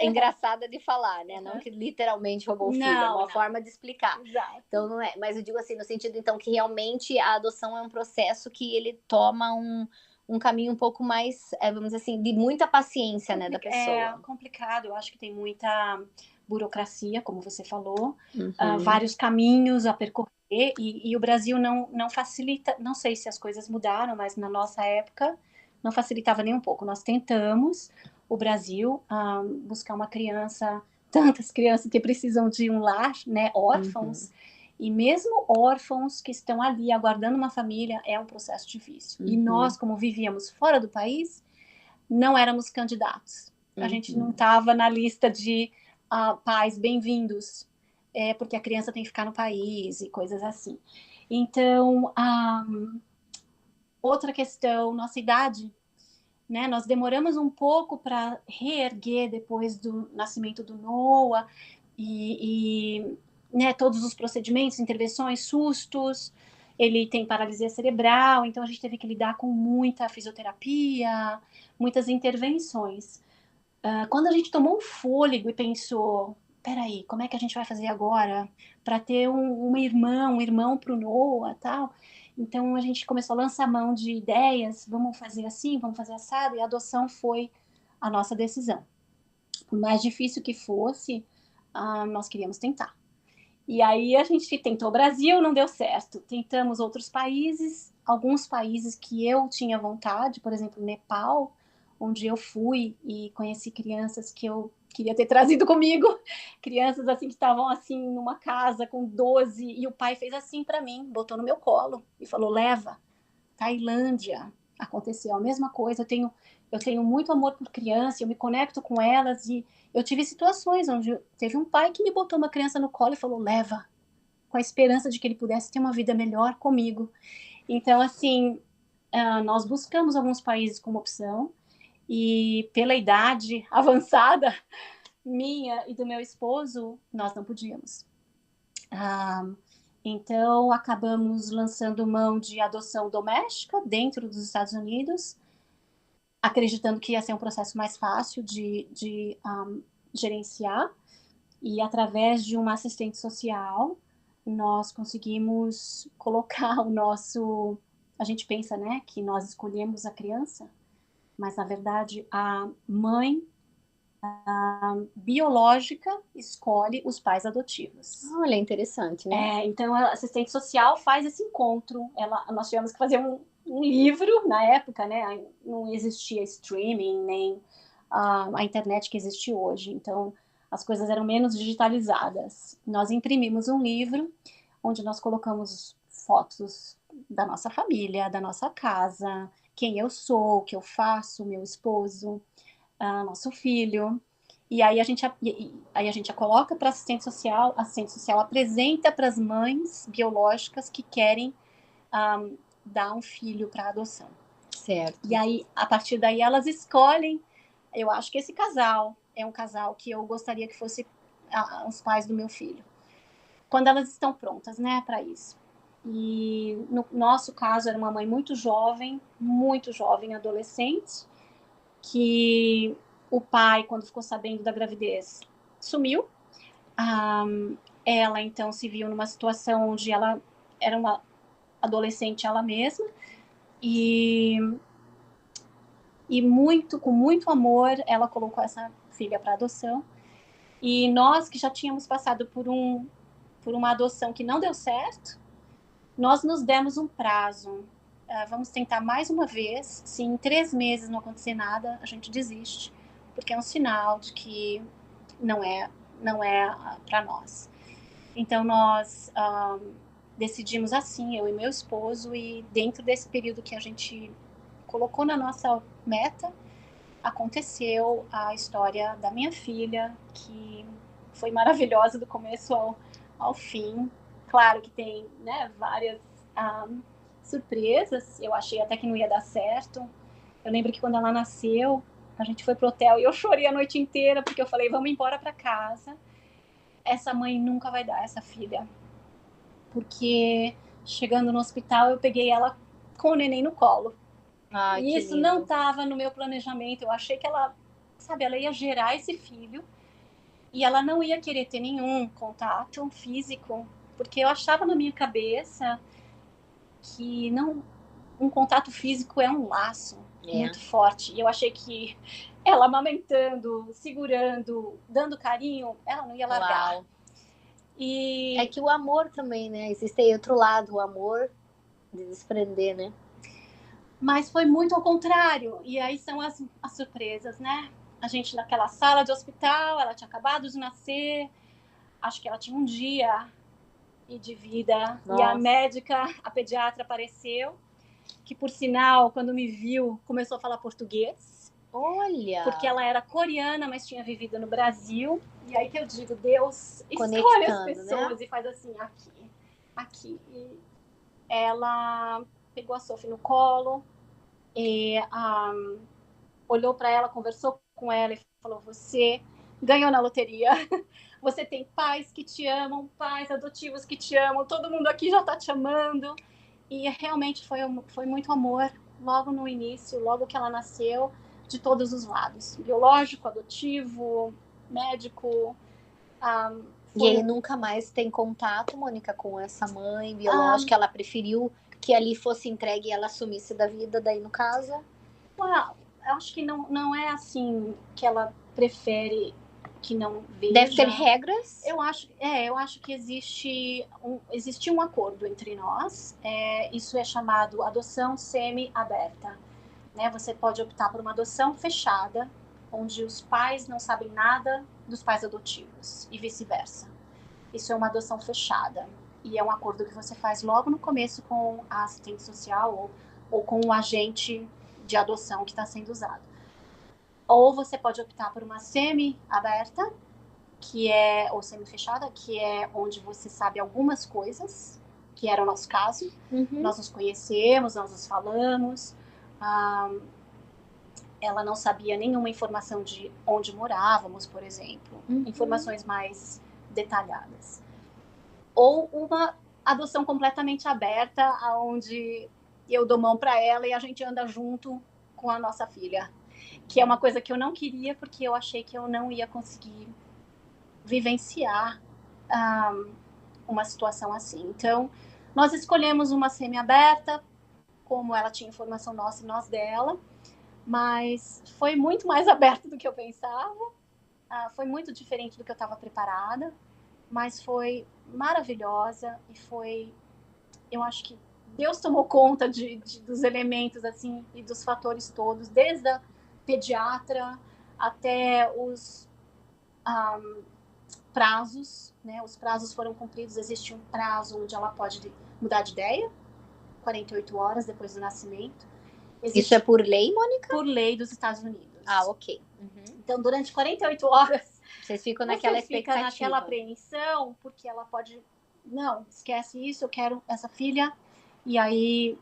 engraçada de falar, né? Não que literalmente roubou o filho, é uma forma de explicar. Exato. Então, não é. Mas eu digo assim, no sentido, então, que realmente a adoção é um processo que ele toma um caminho um pouco mais, vamos dizer assim, de muita paciência, né, da pessoa. É complicado, eu acho que tem muita burocracia, como você falou, vários caminhos a percorrer, e o Brasil não facilita, não sei se as coisas mudaram, mas na nossa época não facilitava nem um pouco. Nós tentamos, o Brasil, buscar uma criança, tantas crianças que precisam de um lar, né, órfãos, e mesmo órfãos que estão ali aguardando uma família, é um processo difícil. E nós, como vivíamos fora do país, não éramos candidatos. A gente não estava na lista de pais bem-vindos, porque a criança tem que ficar no país e coisas assim. Então, outra questão, nossa idade, né? Nós demoramos um pouco para reerguer depois do nascimento do Noah e né, todos os procedimentos, intervenções, sustos. Ele tem paralisia cerebral, então a gente teve que lidar com muita fisioterapia, muitas intervenções. Quando a gente tomou um fôlego e pensou, peraí, como é que a gente vai fazer agora para ter um irmão para o Noah, tal? Então a gente começou a lançar mão de ideias, vamos fazer assim, vamos fazer assado, e a adoção foi a nossa decisão. Por mais difícil que fosse, nós queríamos tentar. E aí a gente tentou o Brasil, não deu certo. Tentamos outros países, alguns países que eu tinha vontade, por exemplo, Nepal, onde eu fui e conheci crianças que eu queria ter trazido comigo, crianças assim que estavam assim numa casa com 12 e o pai fez assim para mim, botou no meu colo e falou: leva. Tailândia, aconteceu a mesma coisa. Eu tenho muito amor por criança, eu me conecto com elas e eu tive situações onde teve um pai que me botou uma criança no colo e falou: leva, com a esperança de que ele pudesse ter uma vida melhor comigo. Então, assim, nós buscamos alguns países como opção e pela idade avançada minha e do meu esposo, nós não podíamos. Então, acabamos lançando mão de adoção doméstica dentro dos Estados Unidos, acreditando que ia ser um processo mais fácil de gerenciar. E através de uma assistente social, nós conseguimos colocar o nosso... A gente pensa, né, que nós escolhemos a criança, mas, na verdade, a mãe biológica escolhe os pais adotivos. Olha, interessante, né? Então, a assistente social faz esse encontro. Nós tivemos que fazer um livro, na época, né? Não existia streaming, nem a internet que existe hoje. Então, as coisas eram menos digitalizadas. Nós imprimimos um livro onde nós colocamos fotos da nossa família, da nossa casa, quem eu sou, o que eu faço, meu esposo, nosso filho. E aí a gente a coloca para a assistente social apresenta para as mães biológicas que querem dar um filho para adoção. Certo. E aí, a partir daí, elas escolhem. Eu acho que esse casal é um casal que eu gostaria que fosse os pais do meu filho. Quando elas estão prontas, né, para isso. E no nosso caso, era uma mãe muito jovem, adolescente, que o pai, quando ficou sabendo da gravidez, sumiu. Ela, então, se viu numa situação onde ela era uma adolescente ela mesma. E com muito amor, ela colocou essa filha para adoção. E nós, que já tínhamos passado por uma adoção que não deu certo, nós nos demos um prazo. Vamos tentar mais uma vez. Se em 3 meses não acontecer nada, a gente desiste, porque é um sinal de que não é para nós. Então, nós decidimos assim, eu e meu esposo, e dentro desse período que a gente colocou na nossa meta, aconteceu a história da minha filha, que foi maravilhosa do começo ao fim. Claro que tem, né, várias surpresas. Eu achei até que não ia dar certo. Eu lembro que quando ela nasceu, a gente foi pro hotel e eu chorei a noite inteira, porque eu falei, vamos embora para casa. Essa mãe nunca vai dar essa filha. Porque chegando no hospital, eu peguei ela com o neném no colo. Ai, e isso não estava no meu planejamento. Eu achei que ela ia gerar esse filho e ela não ia querer ter nenhum contato físico, porque eu achava na minha cabeça que um contato físico é um laço muito forte. E eu achei que ela amamentando, segurando, dando carinho, ela não ia largar. Uau. E é que o amor também, né? Existe aí outro lado, o amor de desprender, né? Mas foi muito ao contrário. E aí são as surpresas, né? A gente naquela sala de hospital, ela tinha acabado de nascer, acho que ela tinha um dia de vida. Nossa. E a médica, a pediatra apareceu, que por sinal, quando me viu, começou a falar português. Olha! Porque ela era coreana, mas tinha vivido no Brasil. E aí que eu digo, Deus escolhe as Conectando, pessoas, né? e faz assim, aqui. E ela pegou a Sophie no colo e olhou para ela, conversou com ela e falou: você ganhou na loteria. Você tem pais que te amam, pais adotivos que te amam, todo mundo aqui já tá te amando. E realmente foi muito amor, logo no início, logo que ela nasceu, de todos os lados. Biológico, adotivo, médico. E ele nunca mais tem contato, Mônica, com essa mãe biológica. Ela preferiu que ali fosse entregue e ela assumisse da vida, daí no caso? Eu acho que não é assim que ela prefere que não veja. Deve ter regras? Eu acho que existe um acordo entre nós. Isso é chamado adoção semi-aberta. Né? Você pode optar por uma adoção fechada, onde os pais não sabem nada dos pais adotivos e vice-versa. Isso é uma adoção fechada. E é um acordo que você faz logo no começo com a assistente social ou com o agente de adoção que está sendo usado. Ou você pode optar por uma semi-aberta, ou semi-fechada, que é onde você sabe algumas coisas, que era o nosso caso. Nós nos conhecemos, nós nos falamos. Ela não sabia nenhuma informação de onde morávamos, por exemplo. Informações mais detalhadas. Ou uma adoção completamente aberta, onde eu dou mão para ela e a gente anda junto com a nossa filha. Que é uma coisa que eu não queria, porque eu achei que eu não ia conseguir vivenciar uma situação assim. Então, nós escolhemos uma semi-aberta, como ela tinha informação nossa e nós dela, mas foi muito mais aberto do que eu pensava, foi muito diferente do que eu estava preparada, mas foi maravilhosa e eu acho que Deus tomou conta dos elementos assim e dos fatores todos, desde a pediatra até os prazos, né? Os prazos foram cumpridos. Existe um prazo onde ela pode mudar de ideia, 48 horas depois do nascimento. Isso é por lei, Mônica? Por lei dos Estados Unidos. Ok. Então, durante 48 horas, vocês ficam naquela expectativa. Fica naquela apreensão, porque ela pode... Não, esquece isso, eu quero essa filha. E aí,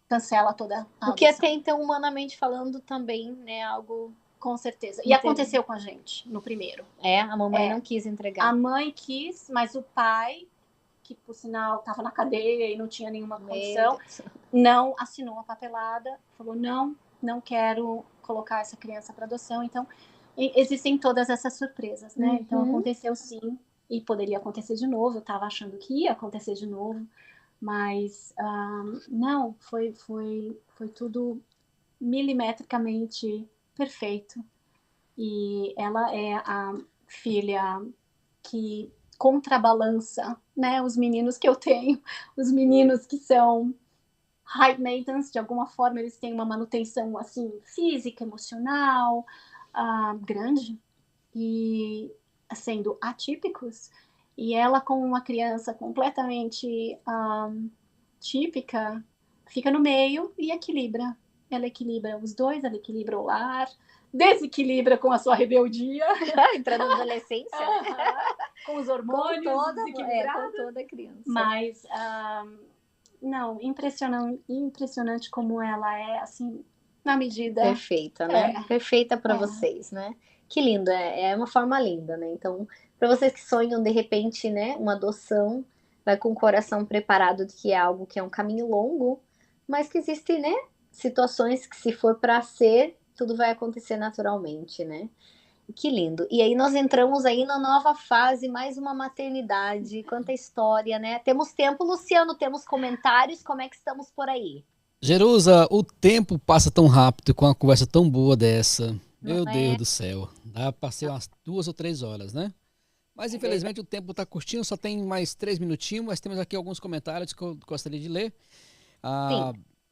cancela toda a o que até então, humanamente falando, também, né, algo... Com certeza. E aconteceu com a gente, no primeiro. A mamãe não quis entregar. A mãe quis, mas o pai, que por sinal estava na cadeia e não tinha nenhuma condição, não assinou a papelada, falou, não quero colocar essa criança para adoção. Então, existem todas essas surpresas, né? Então, aconteceu sim, e poderia acontecer de novo. Eu estava achando que ia acontecer de novo, mas não, foi tudo milimetricamente perfeito. E ela é a filha que contrabalança, né, os meninos que eu tenho, os meninos que são high maintenance, de alguma forma eles têm uma manutenção assim física, emocional, grande, e sendo atípicos, e ela com uma criança completamente típica, fica no meio e equilibra. Ela equilibra os dois, ela equilibra o lar, desequilibra com a sua rebeldia. Entrando na adolescência. Com os hormônios com toda criança. Mas, não, impressionante como ela é, assim, na medida... Perfeita, né? Perfeita para vocês, né? Que lindo, é uma forma linda, né? Então, para vocês que sonham, de repente, né, uma adoção, vai com o coração preparado de que é algo que é um caminho longo, mas que existem, né, situações que se for para ser, tudo vai acontecer naturalmente, né? Que lindo. E aí nós entramos aí na nova fase, mais uma maternidade, quanta história, né? Temos tempo, Luciano, temos comentários, como é que estamos por aí? Jerusa, o tempo passa tão rápido com uma conversa tão boa dessa. Meu Deus do céu. Dá para ser umas 2 ou 3 horas, né? Mas infelizmente o tempo está curtinho, só tem mais 3 minutinhos, mas temos aqui alguns comentários que eu gostaria de ler.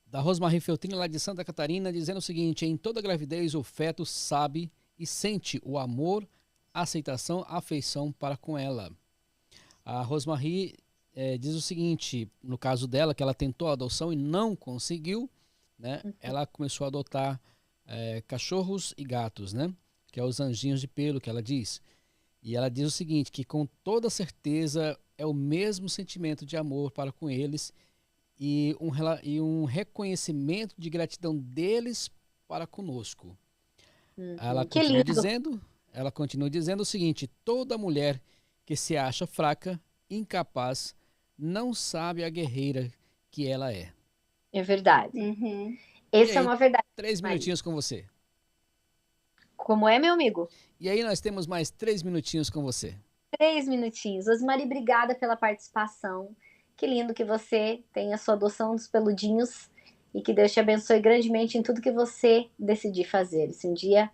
Da Rosmarie Feltrini, lá de Santa Catarina, dizendo o seguinte: em toda gravidez o feto sabe e sente o amor, a aceitação, a afeição para com ela. A Rosmarie diz o seguinte, no caso dela, que ela tentou a adoção e não conseguiu, né? Ela começou a adotar cachorros e gatos, né? Que é os anjinhos de pelo que ela diz. E ela diz o seguinte, que com toda certeza é o mesmo sentimento de amor para com eles e um reconhecimento de gratidão deles para conosco. Ela Que continua lindo. dizendo o seguinte: toda mulher que se acha fraca, incapaz, não sabe a guerreira que ela é. É verdade. Uhum. E Essa é aí, uma verdade. 3 Maria. minutinhos com você. Como é, meu amigo? E aí nós temos mais 3 minutinhos com você. 3 minutinhos. Osmari, obrigada pela participação. Que lindo que você tenha a sua adoção dos peludinhos e que Deus te abençoe grandemente em tudo que você decidir fazer. Se um dia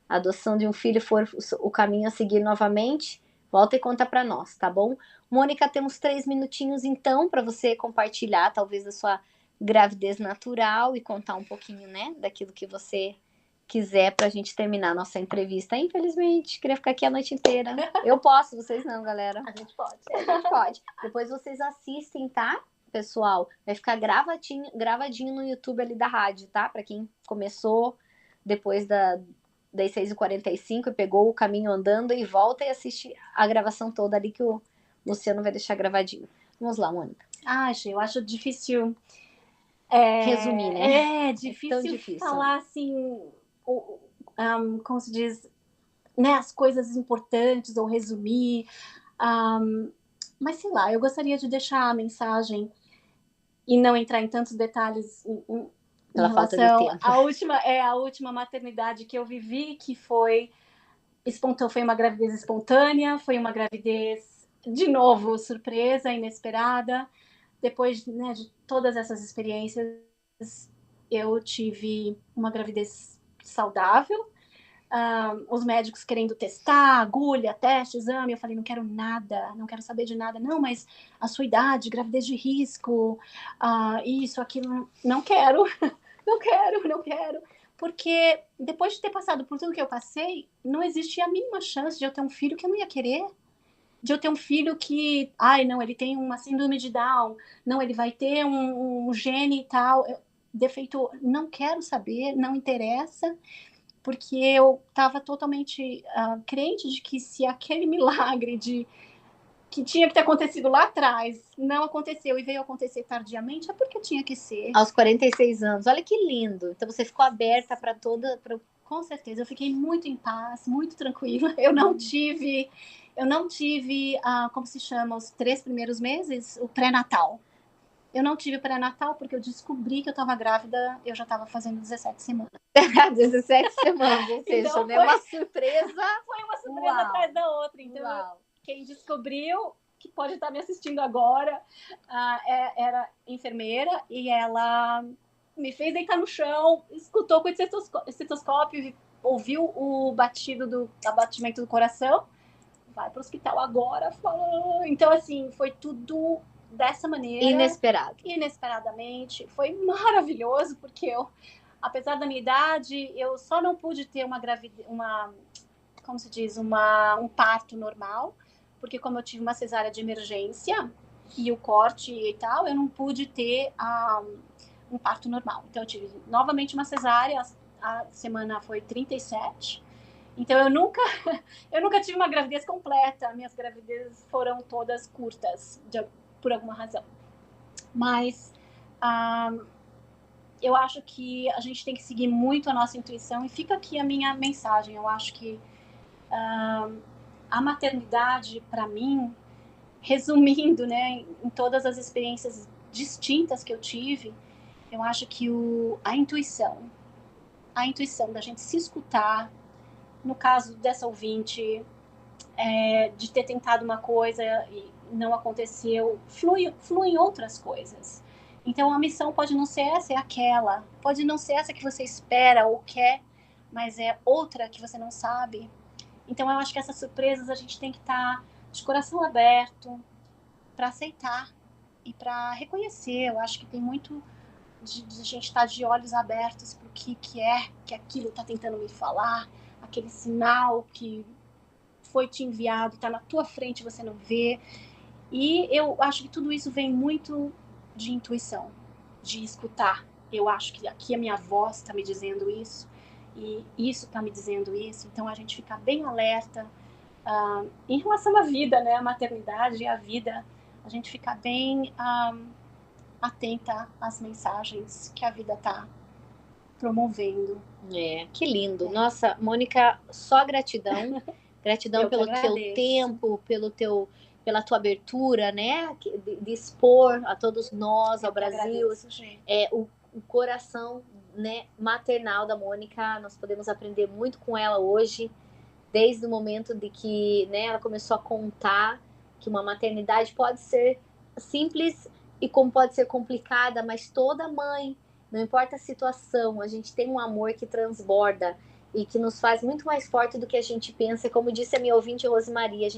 a adoção de um filho for o caminho a seguir novamente, volta e conta para nós, tá bom? Mônica, temos 3 minutinhos então para você compartilhar talvez da sua gravidez natural e contar um pouquinho, né, daquilo que você quiser pra gente terminar a nossa entrevista. Infelizmente, queria ficar aqui a noite inteira. Eu posso, vocês não, galera. A gente pode. A gente pode. Depois vocês assistem, tá? Pessoal, vai ficar gravadinho no YouTube ali da rádio, tá? Pra quem começou depois das 6h45 e pegou o caminho andando e volta e assiste a gravação toda ali que o Luciano vai deixar gravadinho. Vamos lá, Mônica. Eu acho difícil resumir, né? É difícil, difícil falar assim, como se diz, né, as coisas importantes ou resumir. Mas sei lá, eu gostaria de deixar a mensagem e não entrar em tantos detalhes em relação à última maternidade que eu vivi, que foi uma gravidez espontânea, foi uma gravidez, de novo, surpresa, inesperada. Depois, né, de todas essas experiências, eu tive uma gravidez saudável. Os médicos querendo testar, agulha, teste, exame. Eu falei, não quero nada, não quero saber de nada. Não, mas a sua idade, gravidez de risco, isso, aquilo, não quero, não quero. Porque depois de ter passado por tudo que eu passei, não existia a mínima chance de eu ter um filho que eu não ia querer. De eu ter um filho que, não, ele tem uma síndrome de Down, não, ele vai ter um gene e tal, defeito, não quero saber, não interessa, porque eu estava totalmente crente de que se aquele milagre que tinha que ter acontecido lá atrás não aconteceu e veio acontecer tardiamente, é porque tinha que ser. Aos 46 anos, olha que lindo. Então você ficou aberta para toda... Com certeza, eu fiquei muito em paz, muito tranquila. Eu não tive, como se chama, os 3 primeiros meses, o pré-natal. Eu não tive pré-natal porque eu descobri que eu estava grávida, eu já estava fazendo 17 semanas. 17 semanas, ou seja, então, né? Uma surpresa. Foi uma surpresa atrás da outra. Então, quem descobriu, que pode estar me assistindo agora, era enfermeira e ela me fez deitar no chão, escutou com o estetoscópio, ouviu o abatimento do coração, vai para o hospital agora, falou. Então, assim, foi tudo dessa maneira. Inesperadamente. Foi maravilhoso, porque eu, apesar da minha idade, eu só não pude ter como se diz, um parto normal, porque como eu tive uma cesárea de emergência e o corte e tal, eu não pude ter um parto normal. Então eu tive novamente uma cesárea, a semana foi 37. Então eu nunca tive uma gravidez completa. Minhas gravidezes foram todas curtas, por alguma razão. Mas eu acho que a gente tem que seguir muito a nossa intuição, e fica aqui a minha mensagem. Eu acho que a maternidade, para mim, resumindo, né, em todas as experiências distintas que eu tive, eu acho que a intuição da gente se escutar, no caso dessa ouvinte, de ter tentado uma coisa e não aconteceu, flui em outras coisas. Então a missão pode não ser essa, é aquela. Pode não ser essa que você espera ou quer, mas é outra que você não sabe. Então eu acho que essas surpresas a gente tem que estar de coração aberto para aceitar e para reconhecer. Eu acho que tem muito de a gente estar de olhos abertos para o que aquilo está tentando me falar, aquele sinal que foi te enviado, está na tua frente, você não vê. E eu acho que tudo isso vem muito de intuição, de escutar. Eu acho que aqui a minha voz está me dizendo isso. e isso está me dizendo isso. Então a gente fica bem alerta em relação à vida, né? A maternidade e a vida, a gente fica bem atenta às mensagens que a vida está promovendo. Que lindo. Nossa, Mônica, só gratidão. Gratidão pelo teu tempo, pela tua abertura, né? De expor a todos nós, ao Brasil. O coração, né, maternal da Mônica, nós podemos aprender muito com ela hoje, desde o momento de que, né, ela começou a contar que uma maternidade pode ser simples e como pode ser complicada, mas toda mãe, não importa a situação, a gente tem um amor que transborda e que nos faz muito mais forte do que a gente pensa. Como disse a minha ouvinte Rosemaria,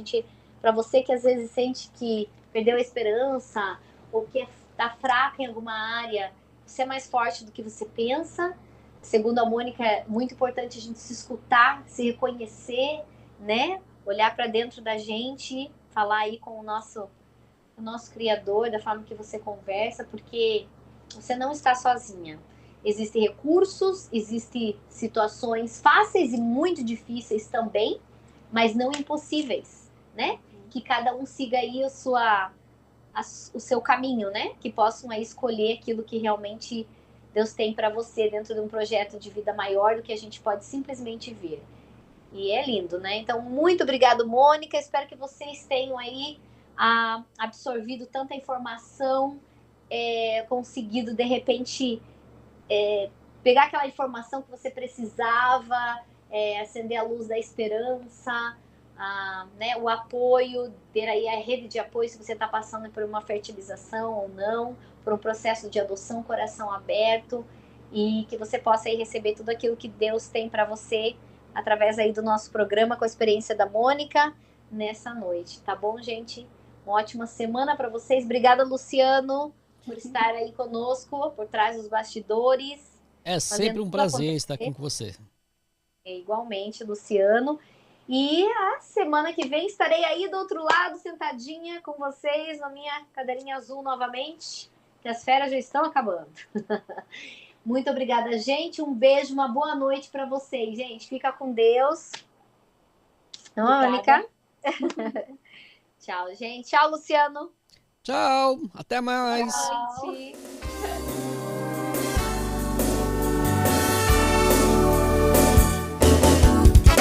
para você que às vezes sente que perdeu a esperança ou que está fraca em alguma área, você é mais forte do que você pensa. Segundo a Mônica, é muito importante a gente se escutar, se reconhecer, né? Olhar para dentro da gente, falar aí com o nosso Criador, da forma que você conversa, porque você não está sozinha. Existem recursos, existem situações fáceis e muito difíceis também, mas não impossíveis, né? Que cada um siga aí o seu caminho, né? Que possam aí escolher aquilo que realmente Deus tem para você dentro de um projeto de vida maior do que a gente pode simplesmente ver. E é lindo, né? Então, muito obrigado, Mônica. Espero que vocês tenham aí absorvido tanta informação, conseguido, de repente, pegar aquela informação que você precisava, acender a luz da esperança, né, o apoio, ter aí a rede de apoio se você está passando por uma fertilização ou não, por um processo de adoção, coração aberto, e que você possa aí receber tudo aquilo que Deus tem para você através aí do nosso programa com a experiência da Mônica nessa noite, tá bom, gente? Uma ótima semana para vocês. Obrigada, Luciano, por estar aí conosco, por trás dos bastidores. É sempre um prazer estar aqui com você. Igualmente, Luciano. E a semana que vem estarei aí do outro lado, sentadinha com vocês, na minha cadeirinha azul novamente, que as férias já estão acabando. Muito obrigada, gente. Um beijo, uma boa noite para vocês, gente. Fica com Deus. Não, Mônica? Tchau, gente. Tchau, Luciano. Tchau. Até mais. Tchau.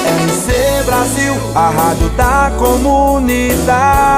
RC Brasil, a rádio da comunidade.